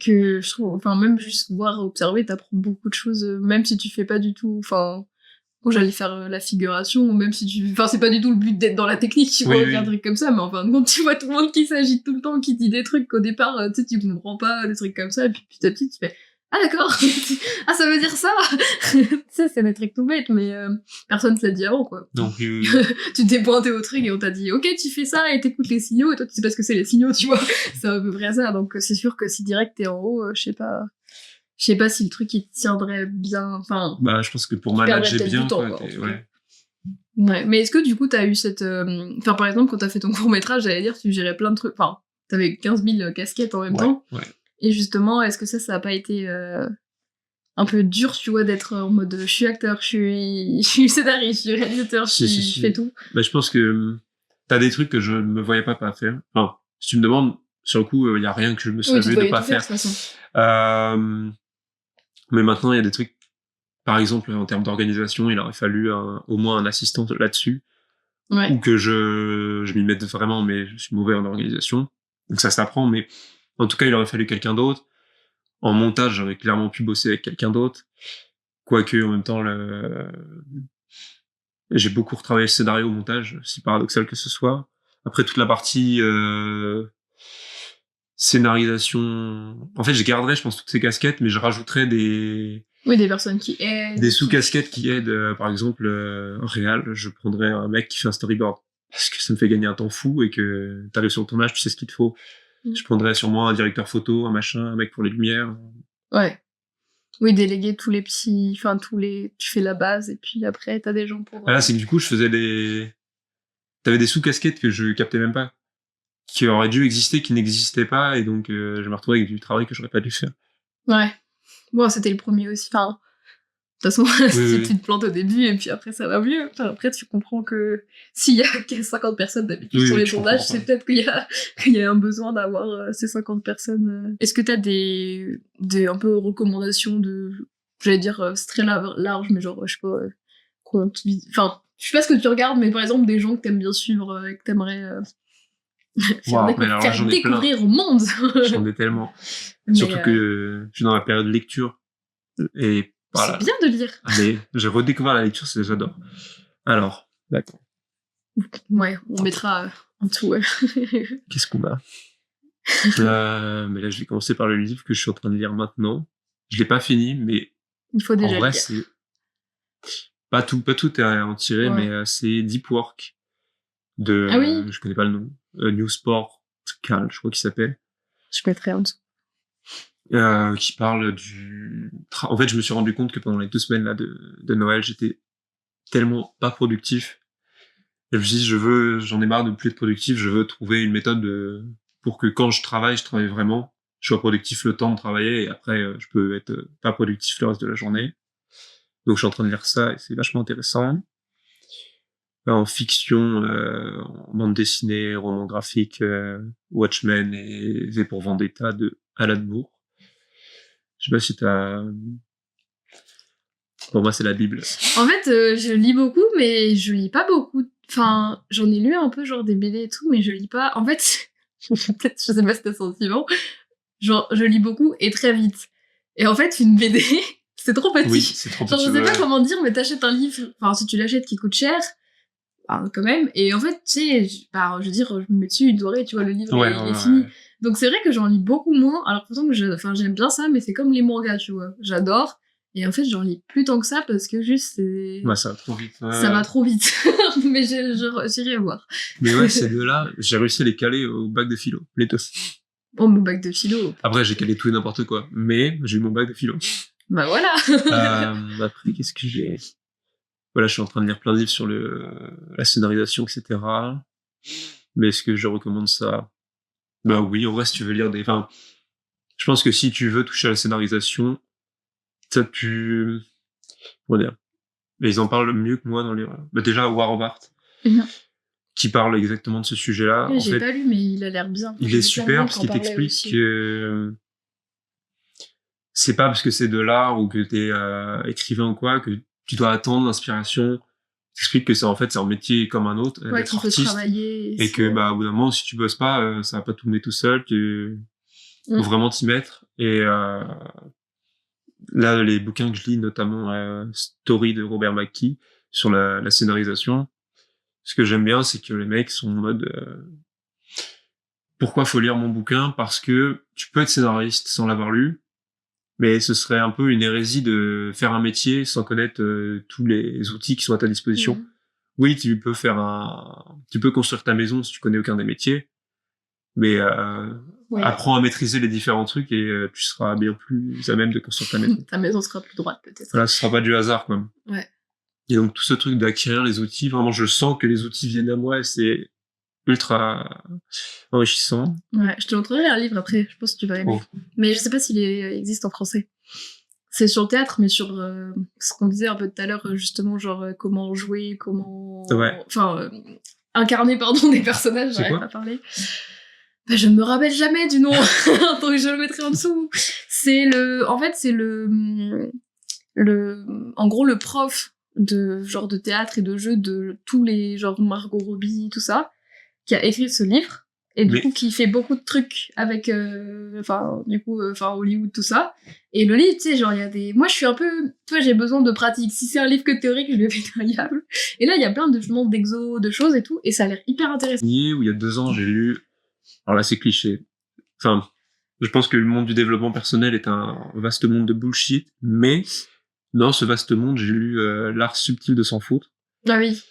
que je trouve, même juste voir, observer, t'apprends beaucoup de choses, même si tu fais pas du tout, quand j'allais faire la figuration, même si c'est pas du tout le but d'être dans la technique, tu vois, faire des trucs comme ça, mais en fin de compte, tu vois tout le monde qui s'agite tout le temps, qui dit des trucs qu'au départ, tu comprends pas, des trucs comme ça, et puis petit à petit, tu fais, ah d'accord, ah ça veut dire ça. C'est des trucs tout bêtes, mais personne te l'a dit avant, quoi. Donc, tu t'es pointé au truc et on t'a dit, ok, tu fais ça et t'écoutes les signaux, et toi tu sais pas ce que c'est les signaux, tu vois. C'est à peu près ça, donc c'est sûr que si direct t'es en haut, je sais pas si le truc il tiendrait bien, je pense que pour manager bien, ouais, mais est-ce que du coup t'as eu cette... par exemple, quand t'as fait ton court-métrage, j'allais dire, tu gérais plein de trucs, t'avais 15 000 casquettes en même temps. Ouais. Et justement, est-ce que ça a pas été un peu dur, tu vois, d'être en mode je suis acteur, je suis scénariste, je suis réalisateur, je fais tout. Je pense que t'as des trucs que je ne me voyais pas faire. Enfin, si tu me demandes, sur le coup, il y a rien que je me serais vu de pas faire. Mais maintenant, il y a des trucs, par exemple, en termes d'organisation, il aurait fallu au moins un assistant là-dessus. Ouais. Ou que je m'y mette vraiment, mais je suis mauvais en organisation. Donc ça s'apprend, mais en tout cas, il aurait fallu quelqu'un d'autre. En montage, j'aurais clairement pu bosser avec quelqu'un d'autre. Quoique, en même temps, j'ai beaucoup retravaillé le scénario au montage, si paradoxal que ce soit. Après, toute la partie scénarisation... En fait, je garderais, je pense, toutes ces casquettes, mais je rajouterais des personnes qui aident. Des sous-casquettes qui aident, par exemple, réal, je prendrais un mec qui fait un storyboard. Parce que ça me fait gagner un temps fou et que t'arrives sur le tournage, tu sais ce qu'il te faut. Je prendrais sûrement un directeur photo, un mec pour les lumières. Ouais. Oui, déléguer tous les petits... Tu fais la base et puis après, t'as des gens pour... Ah là, c'est que du coup, je faisais T'avais des sous-casquettes que je captais même pas. Qui auraient dû exister, qui n'existaient pas, et donc je me retrouvais avec du travail que j'aurais pas dû faire. Ouais. Bon, c'était le premier aussi. De toute façon, tu te plantes au début et puis après ça va mieux. Après, tu comprends que s'il y a 50 personnes d'habitude sur les tournages, c'est peut-être qu'il y a un besoin d'avoir ces 50 personnes. Est-ce que t'as des un peu recommandations j'allais dire, c'est très large, mais genre, je sais pas, je sais pas ce que tu regardes, mais par exemple, des gens que t'aimes bien suivre et que t'aimerais faire découvrir au monde. J'en ai tellement. Surtout que je suis dans la période lecture. Et voilà. C'est bien de lire. Mais j'ai redécouvert la lecture, j'adore. Alors, d'accord. Ouais, on mettra en tout. Qu'est-ce qu'on a mais là, je vais commencer par le livre que je suis en train de lire maintenant. Je l'ai pas fini, mais il faut déjà en vrai, c'est pas tout est à en tirer, mais c'est Deep Work de. Ah oui. Je connais pas le nom. New Sport Cal, je crois qu'il s'appelle. Je mettrai en dessous. Qui parle en fait, je me suis rendu compte que pendant les 2 semaines là de Noël, j'étais tellement pas productif. Et je me suis dit, j'en ai marre de plus être productif, je veux trouver une méthode pour que quand je travaille vraiment, je sois productif le temps de travailler, et après, je peux être pas productif le reste de la journée. Donc, je suis en train de lire ça, et c'est vachement intéressant. En fiction, en bande dessinée, roman graphique, Watchmen et V pour Vendetta de Alan Moore. Je sais pas si t'as... Pour moi, c'est la Bible. En fait, je lis beaucoup, mais je lis pas beaucoup. J'en ai lu un peu, genre des BD et tout, mais je lis pas. En fait, peut-être, je sais pas si t'as sentiment. Genre, je lis beaucoup et très vite. Et en fait, une BD, c'est trop petit. Oui, c'est trop petit. Genre, je sais pas comment dire, mais t'achètes un livre, si tu l'achètes qui coûte cher, quand même. Et en fait, tu sais, je veux dire, je me mets dessus une soirée, tu vois, le livre est fini. Ouais. Donc c'est vrai que j'en lis beaucoup moins, alors pourtant que j'aime bien ça, mais c'est comme les mangas, tu vois. J'adore. Et en fait, j'en lis plus tant que ça parce que juste c'est. Ouais, ça va trop vite. Ça va trop vite. Mais j'irai voir. Mais ouais, ces deux-là, j'ai réussi à les caler au bac de philo, les deux. Oh, mon bac de philo. Après, j'ai calé tout et n'importe quoi. Mais j'ai eu mon bac de philo. Bah voilà. Après, qu'est-ce que j'ai? Voilà, je suis en train de lire plein de livres sur la scénarisation, etc. Mais est-ce que je recommande ça? Bah oui, en vrai, si tu veux lire des... Enfin, je pense que si tu veux toucher à la scénarisation, ça comment dire? Mais ils en parlent mieux que moi dans les... Bah déjà, Warren Hart, qui parle exactement de ce sujet-là. Ouais, j'ai pas lu, mais il a l'air bien. Il est super parce qu'il t'explique que c'est pas parce que c'est de l'art ou que t'es écrivain ou quoi que tu dois attendre l'inspiration. T'expliques que c'est en fait c'est un métier comme un autre, d'être artiste, travailler, et que bah au bout d'un moment si tu bosses pas, ça va pas tourner tout seul. Faut vraiment t'y mettre. Et là, les bouquins que je lis, notamment Story de Robert McKee sur la scénarisation, ce que j'aime bien, c'est que les mecs sont en mode pourquoi faut lire mon bouquin? Parce que tu peux être scénariste sans l'avoir lu, mais ce serait un peu une hérésie de faire un métier sans connaître tous les outils qui sont à ta disposition. Oui, tu peux construire ta maison si tu connais aucun des métiers, mais apprends à maîtriser les différents trucs et tu seras bien plus à même de construire ta maison. Ta maison sera plus droite peut-être. Voilà, ce sera pas du hasard quoi. Ouais. Et donc tout ce truc d'acquérir les outils, vraiment je sens que les outils viennent à moi et c'est ultra enrichissant. Ouais, je te montrerai un livre après, je pense que tu vas aimer. Mais je sais pas s'il existe en français. C'est sur le théâtre, mais sur ce qu'on disait un peu tout à l'heure, justement, genre comment jouer, comment... Enfin, incarner, pardon, des personnages, j'arrive pas à parler. Bah, je me rappelle jamais du nom, donc je le mettrai en dessous. En fait, c'est en gros, le prof de genre de théâtre et de jeu de tous les, genre Margot Robbie, tout ça, qui a écrit ce livre. Et du coup, qui fait beaucoup de trucs avec, Hollywood, tout ça. Et le livre, tu sais, genre, il y a des... Moi, je suis un peu... Toi, j'ai besoin de pratique. Si c'est un livre que théorique, je vais faire variable. Et là, il y a plein d'exos, de choses et tout. Et ça a l'air hyper intéressant. Où il y a 2 ans, j'ai lu... Alors là, c'est cliché. Enfin, je pense que le monde du développement personnel est un vaste monde de bullshit. Mais dans ce vaste monde, j'ai lu L'art subtil de s'en foutre. Ah oui.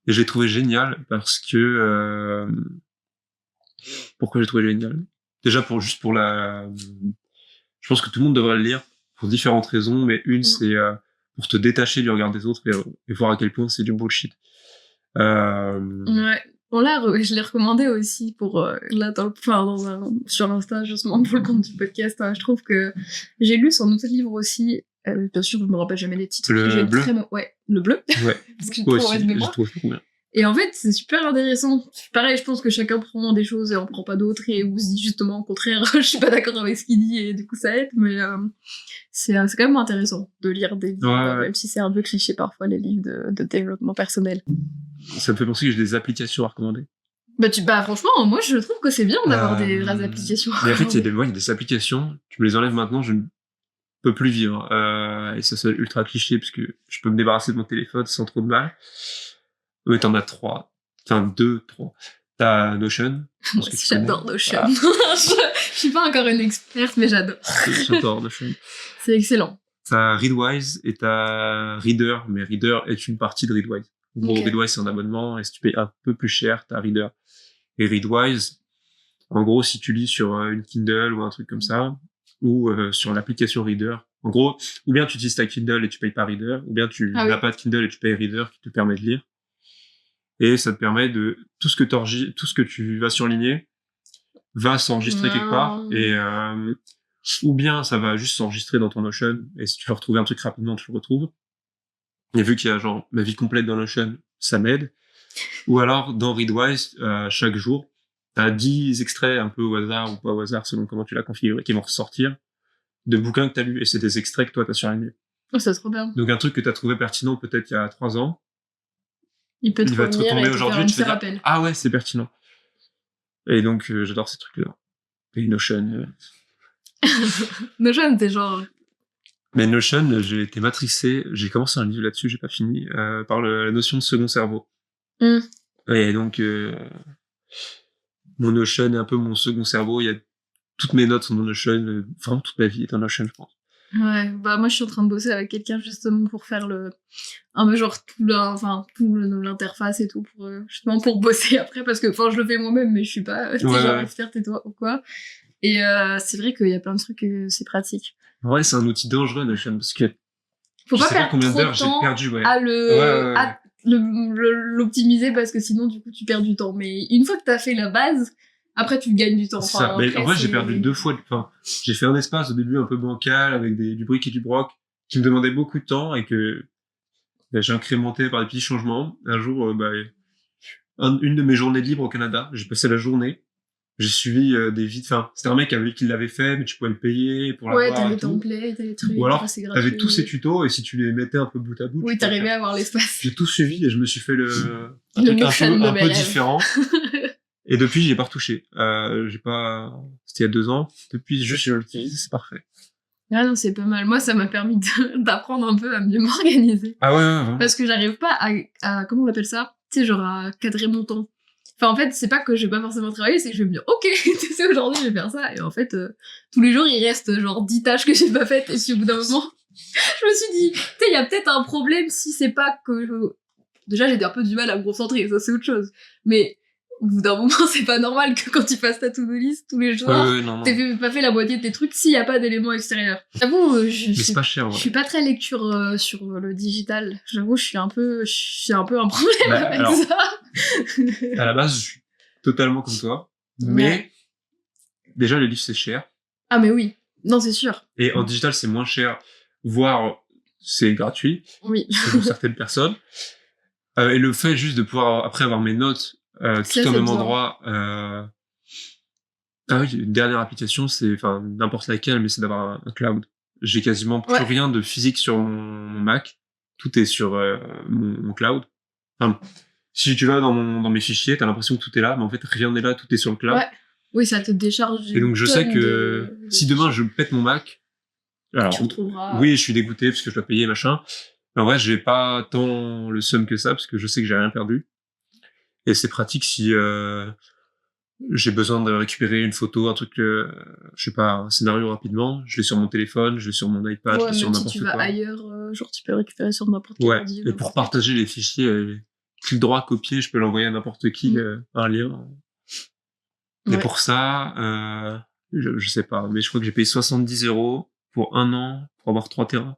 Et j'ai trouvé génial parce que... Pourquoi j'ai trouvé génial? Déjà je pense que tout le monde devrait le lire pour différentes raisons, mais une c'est pour te détacher du regard des autres et voir à quel point c'est du bullshit. Ouais. Bon là, je l'ai recommandé aussi pour là sur l'Insta justement pour le compte du podcast. Hein. Je trouve que j'ai lu son autre livre aussi. Bien sûr, je me rappelle jamais les titres. Le bleu. Ouais, le bleu. Ouais. Parce que j'ai trop mauvaise mémoire. Et en fait, c'est super intéressant. Pareil, je pense que chacun prend des choses et en prend pas d'autres et ou se dit justement au contraire, je suis pas d'accord avec ce qu'il dit et du coup ça aide, mais c'est quand même intéressant de lire des livres, même si c'est un peu cliché parfois les livres de développement personnel. Ça me fait penser que j'ai des applications à recommander. Bah franchement, moi je trouve que c'est bien d'avoir des vraies applications. Mais en fait, il y a des applications, tu me les enlèves maintenant, je ne peux plus vivre. Et ça c'est ultra cliché parce que je peux me débarrasser de mon téléphone sans trop de mal. Oui, t'en as 3. Enfin, 2, 3. T'as Notion. Moi aussi, j'adore Notion. Ah. Je suis pas encore une experte, mais j'adore. J'adore Notion. C'est excellent. T'as Readwise et t'as Reader, mais Reader est une partie de Readwise. En gros, Readwise, c'est un abonnement, et si tu payes un peu plus cher, t'as Reader. Et Readwise, en gros, si tu lis sur une Kindle ou un truc comme ça, ou sur l'application Reader, en gros, ou bien tu utilises ta Kindle et tu payes pas Reader, ou bien tu n'as pas de Kindle et tu payes Reader qui te permet de lire. Et ça te permet de tout ce que tu vas surligner va s'enregistrer quelque part et ou bien ça va juste s'enregistrer dans ton Notion et si tu veux retrouver un truc rapidement tu le retrouves. Et vu qu'il y a genre ma vie complète dans Notion, ça m'aide. Ou alors dans Readwise chaque jour, t'as 10 extraits un peu au hasard ou pas au hasard selon comment tu l'as configuré qui vont ressortir de bouquins que t'as lus et c'est des extraits que toi t'as surlignés. Oh, c'est trop bien. Donc un truc que t'as trouvé pertinent peut-être il y a 3 ans. Il va te retomber aujourd'hui, tu te dis ah ouais, c'est pertinent. Et donc j'adore ces trucs-là. Et Notion. Notion, t'es genre. Mais Notion, j'ai été matrixé. J'ai commencé un livre là-dessus, j'ai pas fini, par la notion de second cerveau. Et donc mon Notion est un peu mon second cerveau. Il y a toutes mes notes sont dans Notion. Vraiment toute ma vie est dans Notion, je pense. Ouais, bah moi je suis en train de bosser avec quelqu'un justement pour faire un peu genre tout l'interface et tout pour justement pour bosser après parce que enfin je le fais moi-même mais je suis pas genre experte et toi ou quoi. Et c'est vrai qu'il y a plein de trucs c'est pratique. En vrai, c'est un outil dangereux Notion parce que faut pas perdre combien d'heures j'ai perdu à l'optimiser parce que sinon du coup tu perds du temps. Mais une fois que t'as fait la base, après tu gagnes du temps. Enfin, mais en vrai, j'ai perdu 2 fois. Enfin, j'ai fait un espace au début un peu bancal avec du brick et du broc qui me demandait beaucoup de temps et que j'ai incrémenté par des petits changements. Un jour, une de mes journées libres au Canada, j'ai passé la journée. J'ai suivi des vidéos. Enfin, c'était un mec qui l'avait fait, mais tu pouvais le payer pour l'avoir. Ouais, t'as les templates, t'as les trucs. Ou alors, t'avais tous ces tutos et si tu les mettais un peu bout à bout. Oui, t'arrivais à avoir l'espace. J'ai tout suivi et je me suis fait un peu différent. Et depuis, j'ai pas retouché. C'était il y a 2 ans. Depuis, juste, je l'utilise, c'est parfait. Ah non, c'est pas mal. Moi, ça m'a permis d'apprendre un peu à mieux m'organiser. Ah ouais. Parce que j'arrive pas à comment on appelle ça? Tu sais, genre à cadrer mon temps. Enfin, en fait, c'est pas que je vais pas forcément travailler, c'est que je vais me dire, ok, tu sais, aujourd'hui, je vais faire ça. Et en fait, tous les jours, il reste genre 10 tâches que j'ai pas faites. Et puis, au bout d'un moment, je me suis dit, tu sais, il y a peut-être un problème si c'est pas que Déjà, j'ai un peu du mal à me concentrer, ça, c'est autre chose. Mais au bout d'un moment, c'est pas normal que quand tu fasses ta to-do list tous les jours, t'aies pas fait la moitié de tes trucs s'il y a pas d'éléments extérieurs. J'avoue, je suis pas très lecture sur le digital. J'avoue, j'ai un peu un problème avec ça. À la base, je suis totalement comme toi. Mais, déjà, les livres, c'est cher. Ah, mais oui. Non, c'est sûr. Et en digital, c'est moins cher, voire c'est gratuit. Oui. Pour certaines personnes. Et le fait juste de pouvoir, après, avoir mes notes, tout au même endroit. Ah oui, une dernière application, c'est, enfin, n'importe laquelle, mais c'est d'avoir un cloud. J'ai quasiment plus rien de physique sur mon Mac. Tout est sur mon cloud. Enfin, si tu vas dans mes fichiers, t'as l'impression que tout est là, mais en fait, rien n'est là, tout est sur le cloud. Ouais. Oui, ça te décharge. Et donc, je sais que si demain je pète mon Mac, alors, tu retrouveras... oui, je suis dégoûté parce que je dois payer, machin. Mais en vrai, j'ai pas tant le seum que ça parce que je sais que j'ai rien perdu. Et c'est pratique si j'ai besoin de récupérer une photo, un truc, je sais pas, un scénario rapidement. Je l'ai sur mon téléphone, je l'ai sur mon iPad, je l'ai sur n'importe quoi. Si tu vas ailleurs, genre tu peux récupérer sur n'importe quel ordi. Et pour partager les fichiers, clic droit, copier, je peux l'envoyer à n'importe qui, un lien. Et pour ça, je sais pas, mais je crois que j'ai payé 70€ pour 1 an pour avoir 3 Tera.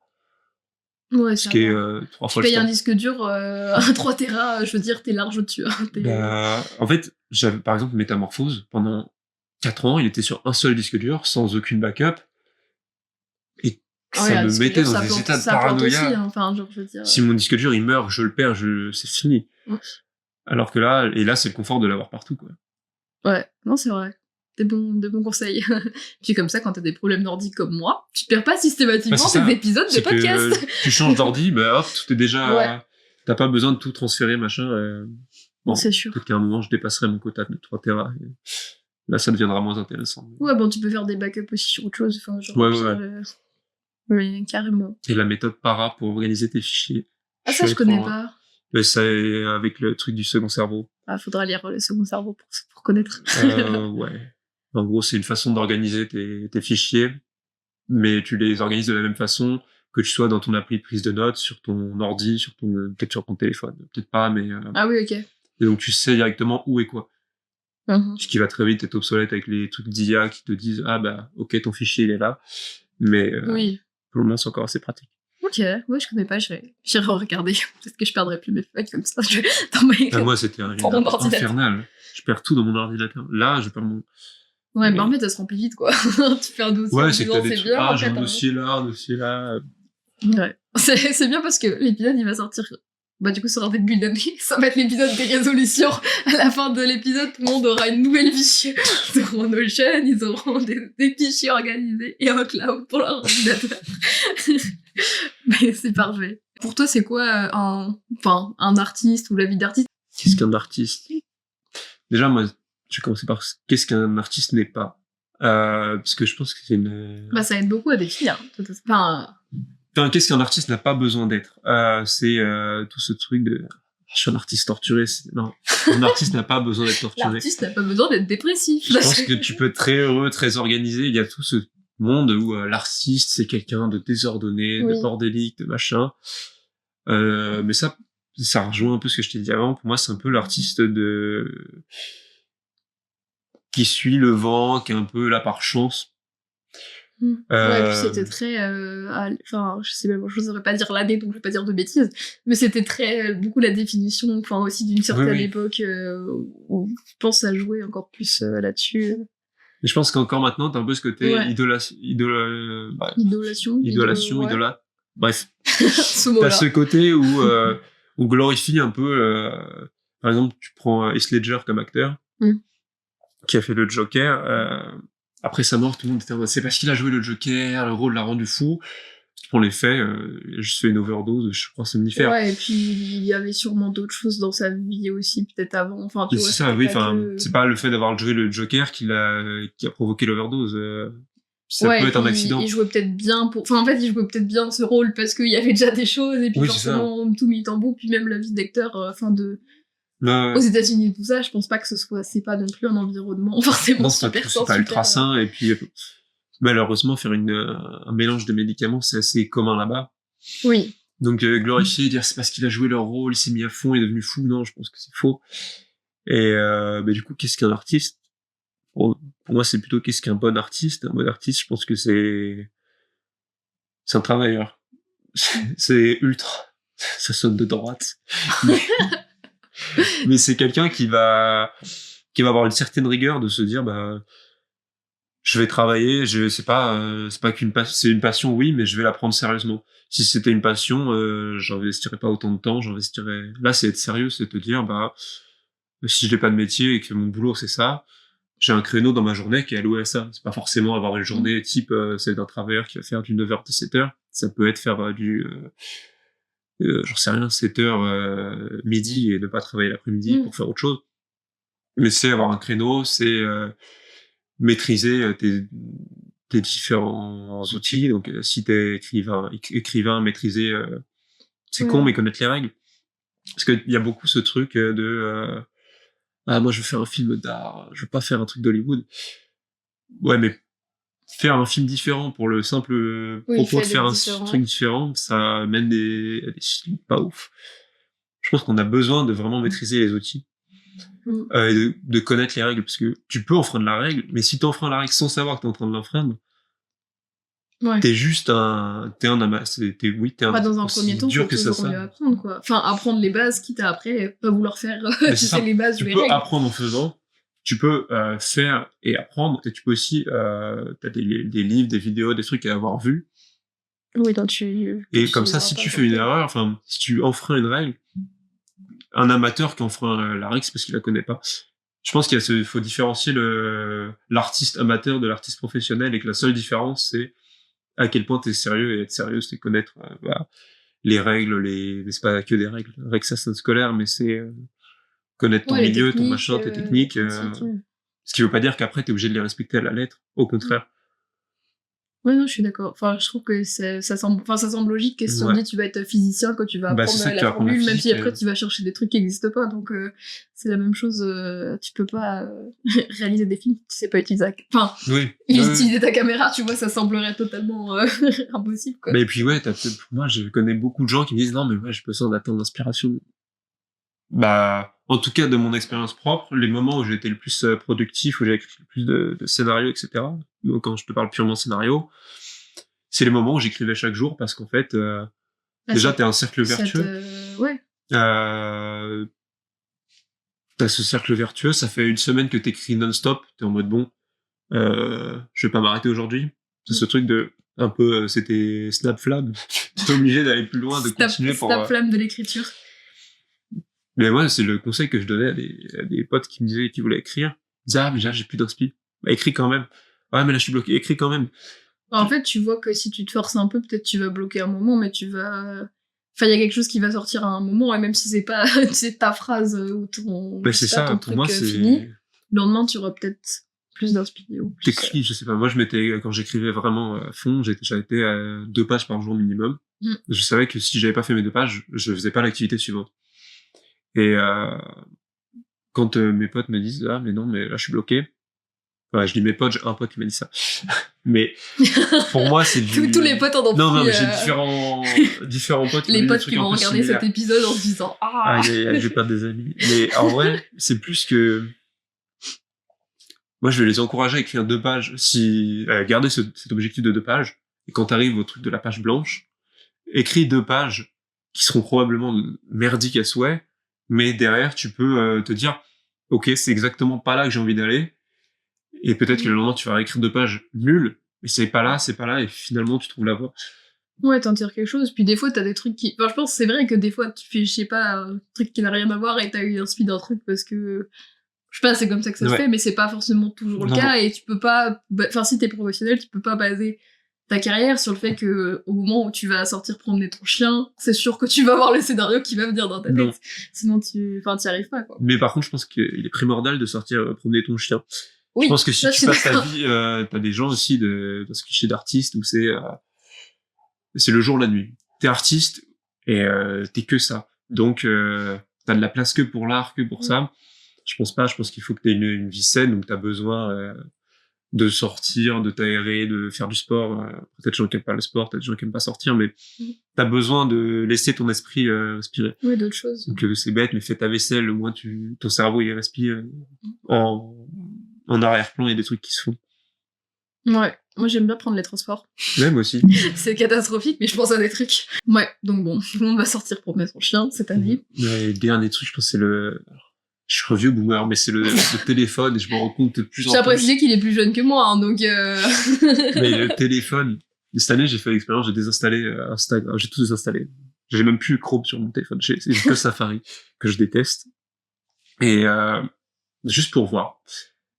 Ouais, ce qui est 3 fois le temps. Tu payes un disque dur à 3 Tera, je veux dire, t'es large au-dessus. En fait, j'avais par exemple Métamorphose, pendant 4 ans, il était sur un seul disque dur, sans aucune backup. Et ça me mettait dans des états de paranoïa. Aussi, hein. Enfin, genre, je veux dire... Si mon disque dur, il meurt, je le perds, c'est fini. Alors que là, c'est le confort de l'avoir partout, quoi. Ouais, non, c'est vrai. De bons conseils. Puis comme ça, quand t'as des problèmes d'ordi comme moi, tu perds pas systématiquement tes épisodes de podcast. Tu changes d'ordi, hop, tout est déjà... T'as pas besoin de tout transférer, machin. Bon, c'est sûr. Peut-être qu'à un moment, je dépasserai mon quota de 3 Tera. Là, ça deviendra moins intéressant. Ouais, bon, tu peux faire des backups aussi sur autre chose. Enfin, genre, oui, carrément. Et la méthode Para pour organiser tes fichiers. Ah, ça, je connais pas. Mais c'est avec le truc du second cerveau. Ah, faudra lire le second cerveau pour connaître. Ouais. En gros, c'est une façon d'organiser tes fichiers, mais tu les organises de la même façon que tu sois dans ton appli de prise de notes, sur ton ordi, peut-être sur ton téléphone. Peut-être pas, mais... Ah oui, ok. Et donc, tu sais directement où est quoi. Ce qui va très vite être obsolète avec les trucs d'IA qui te disent « Ah bah, ok, ton fichier, il est là. » Mais pour le moment, c'est encore assez pratique. Ok, ouais, je connais pas, j'irai regarder. Peut-être que je perdrai plus mes feuilles comme ça. Moi, c'était infernal. Je perds tout dans mon ordinateur. Là, je perds mon... Ouais, mais en fait, ça se remplit vite, quoi. Tu fais un dossier. Ouais, c'est que t'as des trucs. Ah, j'ai un dossier là, Ouais. C'est bien parce que l'épisode, il va sortir. Bah, du coup, sur un début d'année, ça va être l'épisode des résolutions. À la fin de l'épisode, tout le monde aura une nouvelle fichier. Ils auront Notion, ils auront des fichiers organisés et un cloud pour leur ordinateur. Mais c'est parfait. Pour toi, c'est quoi un artiste ou la vie d'artiste? Qu'est-ce qu'un artiste? Déjà, moi, je vais commencer par qu'est-ce qu'un artiste n'est pas. Parce que je pense que c'est une... Bah, ça aide beaucoup à définir. Enfin, qu'est-ce qu'un artiste n'a pas besoin d'être? C'est tout ce truc de... Je suis un artiste torturé. Non, un artiste n'a pas besoin d'être torturé. L'artiste n'a pas besoin d'être dépressif. Je pense que tu peux être très heureux, très organisé. Il y a tout ce monde où l'artiste c'est quelqu'un de désordonné, de bordélique, de machin. Mais ça rejoint un peu ce que je t'ai dit avant. Pour moi, c'est un peu l'artiste qui suit le vent, qui est un peu là par chance. Ouais, puis c'était très, enfin, je sais même, je n'oserais pas dire l'année, donc je vais pas dire de bêtises, mais c'était très, beaucoup la définition, enfin, aussi d'une certaine époque, où je pense ça jouait encore plus là-dessus. Mais je pense qu'encore maintenant, t'as un peu ce côté idolâtre. Bref. T'as ce côté où on glorifie un peu, par exemple, tu prends Heath Ledger comme acteur, qui a fait le Joker, après sa mort, tout le monde était en mode, c'est parce qu'il a joué le Joker, le rôle l'a rendu fou. Tu prends les faits, je fais une overdose, je crois somnifère. Ouais, et puis il y avait sûrement d'autres choses dans sa vie aussi, peut-être avant. Enfin, tu vois, c'est ça, oui, enfin, c'est pas le fait d'avoir joué le Joker qui a provoqué l'overdose. Ça peut être un accident. Il jouait peut-être bien enfin, en fait, il jouait peut-être bien ce rôle parce qu'il y avait déjà des choses, et puis forcément, tout mis en bout, puis même la vie d'acteur, aux États-Unis, tout ça, je pense pas que c'est pas non plus un environnement forcément super c'est pas ultra sain, et puis malheureusement faire un mélange de médicaments c'est assez commun là-bas. Oui. Donc glorifier, dire c'est parce qu'il a joué leur rôle, il s'est mis à fond, il est devenu fou, non, je pense que c'est faux. Et du coup, qu'est-ce qu'un artiste? Pour moi, c'est plutôt qu'est-ce qu'un bon artiste? Un bon artiste, je pense que c'est un travailleur. C'est ultra, ça sonne de droite. Mais c'est quelqu'un qui va avoir une certaine rigueur de se dire je vais travailler, c'est pas c'est une passion, oui, mais je vais la prendre sérieusement. Si c'était une passion, j'investirais pas autant de temps, là c'est être sérieux, c'est te dire si je n'ai pas de métier et que mon boulot c'est ça, j'ai un créneau dans ma journée qui est alloué à ça. C'est pas forcément avoir une journée type celle d'un travailleur qui va faire du 9h à 7h, ça peut être faire du j'en sais rien, 7h midi et ne pas travailler l'après-midi pour faire autre chose. Mais c'est avoir un créneau, c'est maîtriser tes différents outils. Donc si t'es écrivain maîtriser c'est con mais connaître les règles. Parce que il y a beaucoup ce truc moi je veux faire un film d'art, je veux pas faire un truc d'Hollywood. Ouais, mais faire un film différent pour le simple propos de faire un truc différent, ça mène des pas ouf. Je pense qu'on a besoin de vraiment maîtriser les outils et de connaître les règles, parce que tu peux enfreindre la règle, mais si t'enfreins la règle sans savoir que t'es en train de l'enfreindre, t'es juste t'es un amas, pas dans un premier temps, faut toujours mieux apprendre, quoi. Enfin, apprendre les bases, quitte à après pas vouloir faire les bases ou les règles. Tu peux apprendre en faisant, tu peux faire et apprendre, et tu peux aussi t'as des livres, des vidéos, des trucs à avoir vus. Oui, et comme ça, si tu fais une erreur, enfin, si tu enfreins une règle, un amateur qui enfreint la règle, c'est parce qu'il la connaît pas. Je pense faut différencier l'artiste amateur de l'artiste professionnel, et que la seule différence, c'est à quel point t'es sérieux, et être sérieux, c'est connaître les règles, c'est pas que des règles. Règles, ça sonne scolaire, mais c'est connaître ton milieu, ton machin, tes techniques. Ce qui veut pas dire qu'après t'es obligé de les respecter à la lettre. Au contraire. Ouais, non, je suis d'accord. Enfin, je trouve que ça semble logique que si on dit tu vas être physicien quand tu vas apprendre la formule, même si après tu vas chercher des trucs qui n'existent pas. Donc, c'est la même chose. Tu peux pas réaliser des films si tu sais pas utiliser utiliser ta caméra, tu vois, ça semblerait totalement impossible, quoi. Mais puis, moi, je connais beaucoup de gens qui me disent non, mais j'ai besoin d'attendre l'inspiration. En tout cas, de mon expérience propre, les moments où j'ai été le plus productif, où j'ai écrit le plus de scénarios, etc. Donc, quand je te parle purement scénario, c'est les moments où j'écrivais chaque jour, parce qu'en fait, déjà, t'es un cercle vertueux. T'as ce cercle vertueux, ça fait une semaine que t'écris non-stop, t'es en mode je vais pas m'arrêter aujourd'hui. C'est ce truc de, un peu, c'était Snap-Flamme. T'es obligé d'aller plus loin, de continuer pour... Snap-Flamme de l'écriture. Mais moi, c'est le conseil que je donnais à des potes qui me disaient qu'ils voulaient écrire. Ils disaient, mais là, j'ai plus d'inspi. Écris quand même. Ouais, mais là, je suis bloqué. Écris quand même. En fait, tu vois que si tu te forces un peu, peut-être tu vas bloquer un moment, mais tu vas... Enfin, il y a quelque chose qui va sortir à un moment, et même si c'est pas ta phrase ou ton... c'est ça, ton truc, pour moi, c'est... fini, le lendemain, tu auras peut-être plus d'inspi. T'écris, je sais pas. Moi, quand j'écrivais vraiment à fond, j'étais à 2 pages par jour minimum. Je savais que si j'avais pas fait mes 2 pages, je faisais pas l'activité suivante. Et quand mes potes me disent mais non, mais là je suis bloqué, Ouais, je dis mes potes, j'ai un pote qui m'a dit ça. Mais pour moi, c'est tous les potes en ont Non, mais j'ai différents potes. Les potes qui vont regarder cet épisode en se disant je vais pas des amis. Mais en vrai, c'est plus que moi, je vais les encourager à écrire 2 pages. Garder cet objectif de 2 pages. Et quand t'arrives au truc de la page blanche, écris 2 pages qui seront probablement merdiques à souhait, mais derrière, tu peux te dire, ok, c'est exactement pas là que j'ai envie d'aller. Et peut-être que le lendemain, tu vas réécrire 2 pages nulles, mais c'est pas là, et finalement, tu trouves la voie. Ouais, t'en tires quelque chose, puis des fois, t'as des trucs qui... Enfin, je pense que c'est vrai que des fois, tu fais, je sais pas, un truc qui n'a rien à voir et t'as eu un speed d'un truc parce que... Je sais pas, c'est comme ça que ça se fait, mais c'est pas forcément toujours le cas, et tu peux pas... Enfin, si t'es professionnel, tu peux pas baser ta carrière sur le fait que au moment où tu vas sortir promener ton chien, c'est sûr que tu vas voir le scénario qui va venir dans ta tête. Sinon, t'y arrives pas, quoi. Mais par contre, je pense qu'il est primordial de sortir promener ton chien. Oui, je pense que si tu passes ta vie, t'as des gens aussi dans ce cliché d'artiste où c'est le jour la nuit. T'es artiste et t'es que ça. Donc t'as de la place que pour l'art, que pour ça. Je pense qu'il faut que t'aies une vie saine, donc t'as besoin de sortir, de t'aérer, de faire du sport. Peut-être des gens qui aiment pas le sport, peut-être des gens qui aiment pas sortir, mais t'as besoin de laisser ton esprit respirer. Oui, d'autres choses. Donc c'est bête, mais fais ta vaisselle, au moins ton cerveau il respire en arrière-plan, il y a des trucs qui se font. Ouais, moi j'aime bien prendre les transports. Ouais, moi aussi. C'est catastrophique, mais je pense à des trucs. Ouais, donc bon, tout le monde va sortir promener son chien cette année. Ouais, le dernier truc, je pense, c'est je suis un vieux boomer, mais c'est le téléphone, et je me rends compte de plus en plus. J'ai précisé qu'il est plus jeune que moi, hein, donc Mais le téléphone, cette année, j'ai fait l'expérience, j'ai désinstallé Instagram, j'ai tout désinstallé. J'ai même plus Chrome sur mon téléphone, j'ai que Safari, que je déteste. Et juste pour voir.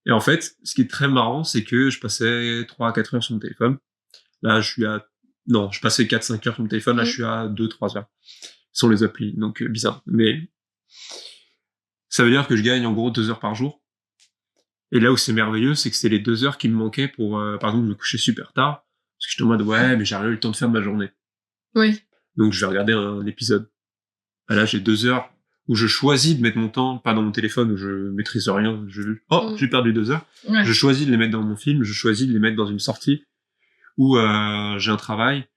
Et en fait, ce qui est très marrant, c'est que je passais 3 à 4 heures sur mon téléphone. Là, je passais 4-5 heures sur mon téléphone, là, je suis à 2-3 heures. Sur les applis, donc bizarre. Mais ça veut dire que je gagne en gros 2 heures par jour. Et là où c'est merveilleux, c'est que c'est les 2 heures qui me manquaient pour, par exemple, me coucher super tard. Parce que j'étais en mode, ouais, mais j'ai rien eu le temps de faire de ma journée. Oui. Donc je vais regarder un épisode. Et là, j'ai 2 heures où je choisis de mettre mon temps, pas dans mon téléphone où je maîtrise rien, j'ai perdu 2 heures. Ouais. Je choisis de les mettre dans mon film, je choisis de les mettre dans une sortie où j'ai un travail,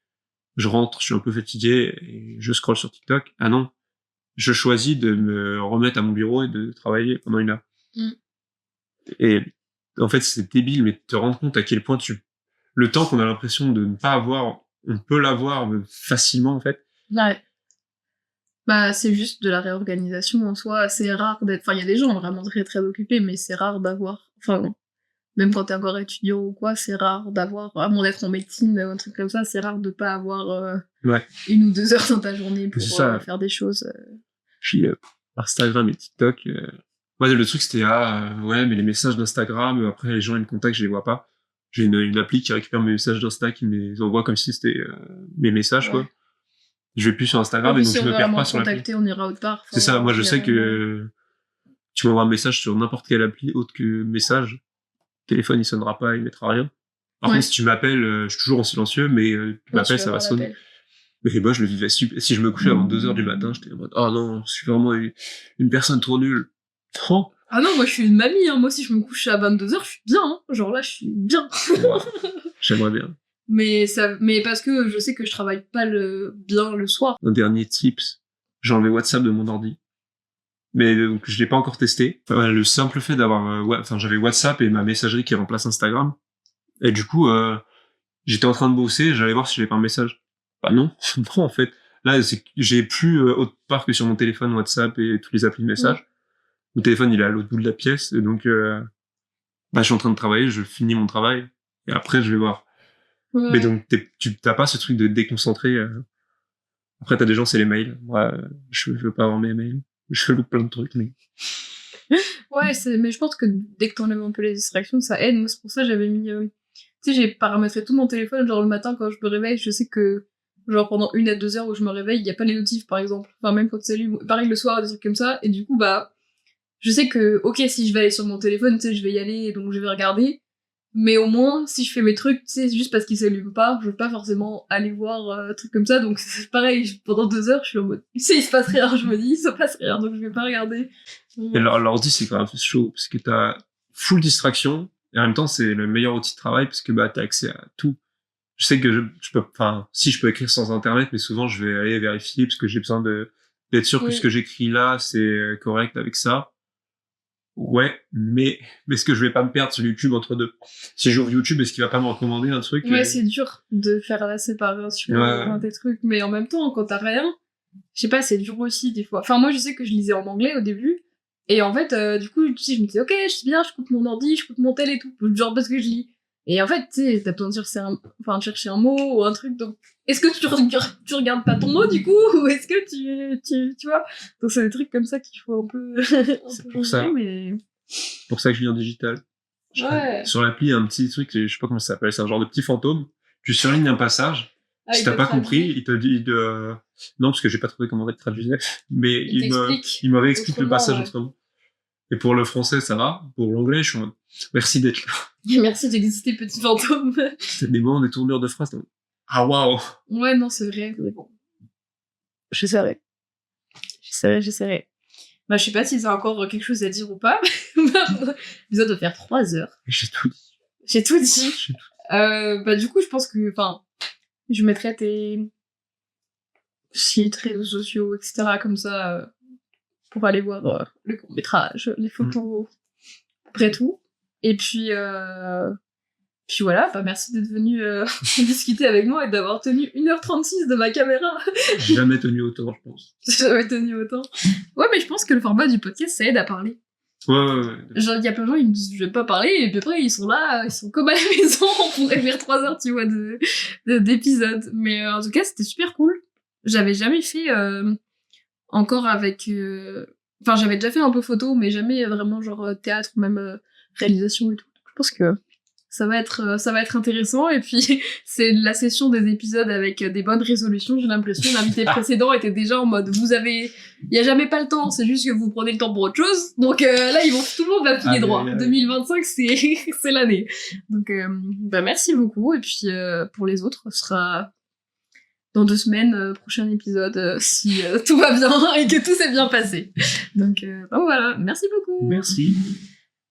je rentre, je suis un peu fatigué et je scrolle sur TikTok. Ah non, je choisis de me remettre à mon bureau et de travailler pendant 1 heure. Et en fait, c'est débile, mais te rendre compte à quel point le temps qu'on a l'impression de ne pas avoir, on peut l'avoir facilement, en fait. Ouais. Bah, c'est juste de la réorganisation en soi. C'est rare d'être... Enfin, il y a des gens vraiment très très occupés, mais c'est rare d'avoir... Enfin, même quand t'es encore étudiant ou quoi, c'est rare d'avoir... À moins d'être en médecine ou un truc comme ça, c'est rare de pas avoir 1 ou 2 heures dans ta journée pour faire des choses. Puis Instagram et TikTok... Ouais, le truc c'était ouais, mais les messages d'Instagram, après les gens ils me contactent, je les vois pas. J'ai une appli qui récupère mes messages d'Insta, qui me les envoie comme si c'était mes messages, quoi. Je vais plus sur Instagram et donc je me perds pas sur l'appli. On ira autre part. C'est ça, moi je sais que tu m'envoies un message sur n'importe quelle appli autre que message, le téléphone il sonnera pas, il mettra rien. Par contre si tu m'appelles, je suis toujours en silencieux, mais tu m'appelles, ça va sonner. Mais moi je le vivais super. Si je me couchais avant 2 heures du matin, j'étais en mode oh non, je suis vraiment une personne trop nulle. Oh. Ah non, moi je suis une mamie, hein. Moi si je me couche à 22h, je suis bien, hein. Genre là je suis bien. J'aimerais bien. Mais parce que je sais que je travaille pas bien le soir. Un dernier tips, j'ai enlevé WhatsApp de mon ordi. Mais donc je l'ai pas encore testé. Enfin, le simple fait d'avoir j'avais WhatsApp et ma messagerie qui remplace Instagram. Et du coup j'étais en train de bosser, j'allais voir si j'avais pas un message. Bah non, non en fait. Là j'ai plus autre part que sur mon téléphone WhatsApp et toutes les applis de messages. Mon téléphone, il est à l'autre bout de la pièce, et donc, je suis en train de travailler, je finis mon travail, et après, je vais voir. Ouais. Mais donc, t'as pas ce truc de déconcentrer. Après, t'as des gens, c'est les mails. Moi, je veux pas avoir mes mails. Je loupe plein de trucs, mais... Ouais, mais je pense que dès que t'enlèves un peu les distractions, ça aide. Moi, c'est pour ça que j'avais mis... Tu sais, j'ai paramétré tout mon téléphone, genre le matin, quand je me réveille, je sais que, genre pendant 1 à 2 heures où je me réveille, il y a pas les notifs, par exemple. Enfin, même quand tu s'allumes, pareil le soir, des trucs comme ça, et du coup, je sais que, ok, si je vais aller sur mon téléphone, tu sais, je vais y aller, donc je vais regarder. Mais au moins, si je fais mes trucs, tu sais, juste parce qu'ils s'allument pas, je veux pas forcément aller voir un truc comme ça. Donc c'est pareil, pendant 2 heures, je suis en mode, tu sais, il se passe rien, je me dis, il se passe rien, donc je vais pas regarder. Et l'ordi, c'est quand même chaud, parce que t'as full distraction, Et en même temps, c'est le meilleur outil de travail parce que bah, t'as accès à tout. Je sais que je peux, enfin, si je peux écrire sans internet, mais souvent je vais aller vérifier parce que j'ai besoin d'être sûr que ce que j'écris là, c'est correct avec ça. Ouais, mais est-ce que je vais pas me perdre sur YouTube entre deux? Si j'ouvre YouTube, est-ce qu'il va pas me recommander un truc? Ouais, c'est dur de faire la séparation des trucs, mais en même temps, quand t'as rien, je sais pas, c'est dur aussi des fois. Enfin, moi, je sais que je lisais en anglais au début, et en fait, du coup, tu sais, je me disais, ok, je sais bien, je coupe mon ordi, je coupe mon tel et tout, genre parce que je lis. Et en fait, tu sais, t'as besoin de chercher un mot ou un truc, donc est-ce que tu regardes pas ton mot du coup, ou est-ce que tu vois? Donc c'est des trucs comme ça qu'il faut un peu, c'est pour ça. Mais... pour ça que je lis en digital. Ouais. Sur l'appli, il y a un petit truc, je sais pas comment ça s'appelle, c'est un genre de petit fantôme. Tu surlignes un passage. Si t'as pas compris, il te dit non, parce que j'ai pas trouvé comment il traduisait, mais il me réexplique le passage autrement. Et pour le français, ça va. Pour l'anglais, je suis en mode, merci d'être là. Merci d'exister, petit fantôme. C'est des moments, des tournures de phrases. Ah, waouh! Ouais, non, c'est vrai. J'essaierai. Bah, je sais pas si t'as encore quelque chose à dire ou pas. L'épisode doit faire 3 heures. J'ai tout dit. J'ai tout dit. Bah, du coup, je pense que, je mettrai tes sites, réseaux sociaux, etc., comme ça, pour aller voir le court-métrage, les photos, après tout. Et puis voilà, bah merci d'être venu discuter avec moi et d'avoir tenu 1h36 de ma caméra. J'ai jamais tenu autant, je pense. Jamais tenu autant. Ouais, mais je pense que le format du podcast, ça aide à parler. Ouais. Genre, il y a plein de gens, ils me disent, je vais pas parler, et puis après, ils sont là, ils sont comme à la maison, on pourrait faire 3 heures, tu vois, d'épisodes. Mais en tout cas, c'était super cool. J'avais jamais fait encore avec... j'avais déjà fait un peu photo, mais jamais vraiment genre théâtre, même réalisation et tout. Je pense que ça va être intéressant. Et puis, c'est la session des épisodes avec des bonnes résolutions. J'ai l'impression l'invité précédent était déjà en mode, il y a jamais pas le temps, c'est juste que vous prenez le temps pour autre chose. Donc là, tout le monde va filer droit. 2025, c'est l'année. Donc, merci beaucoup. Et puis, pour les autres, ce sera dans 2 semaines, prochain épisode, si tout va bien et que tout s'est bien passé. Donc, voilà. Merci beaucoup. Merci.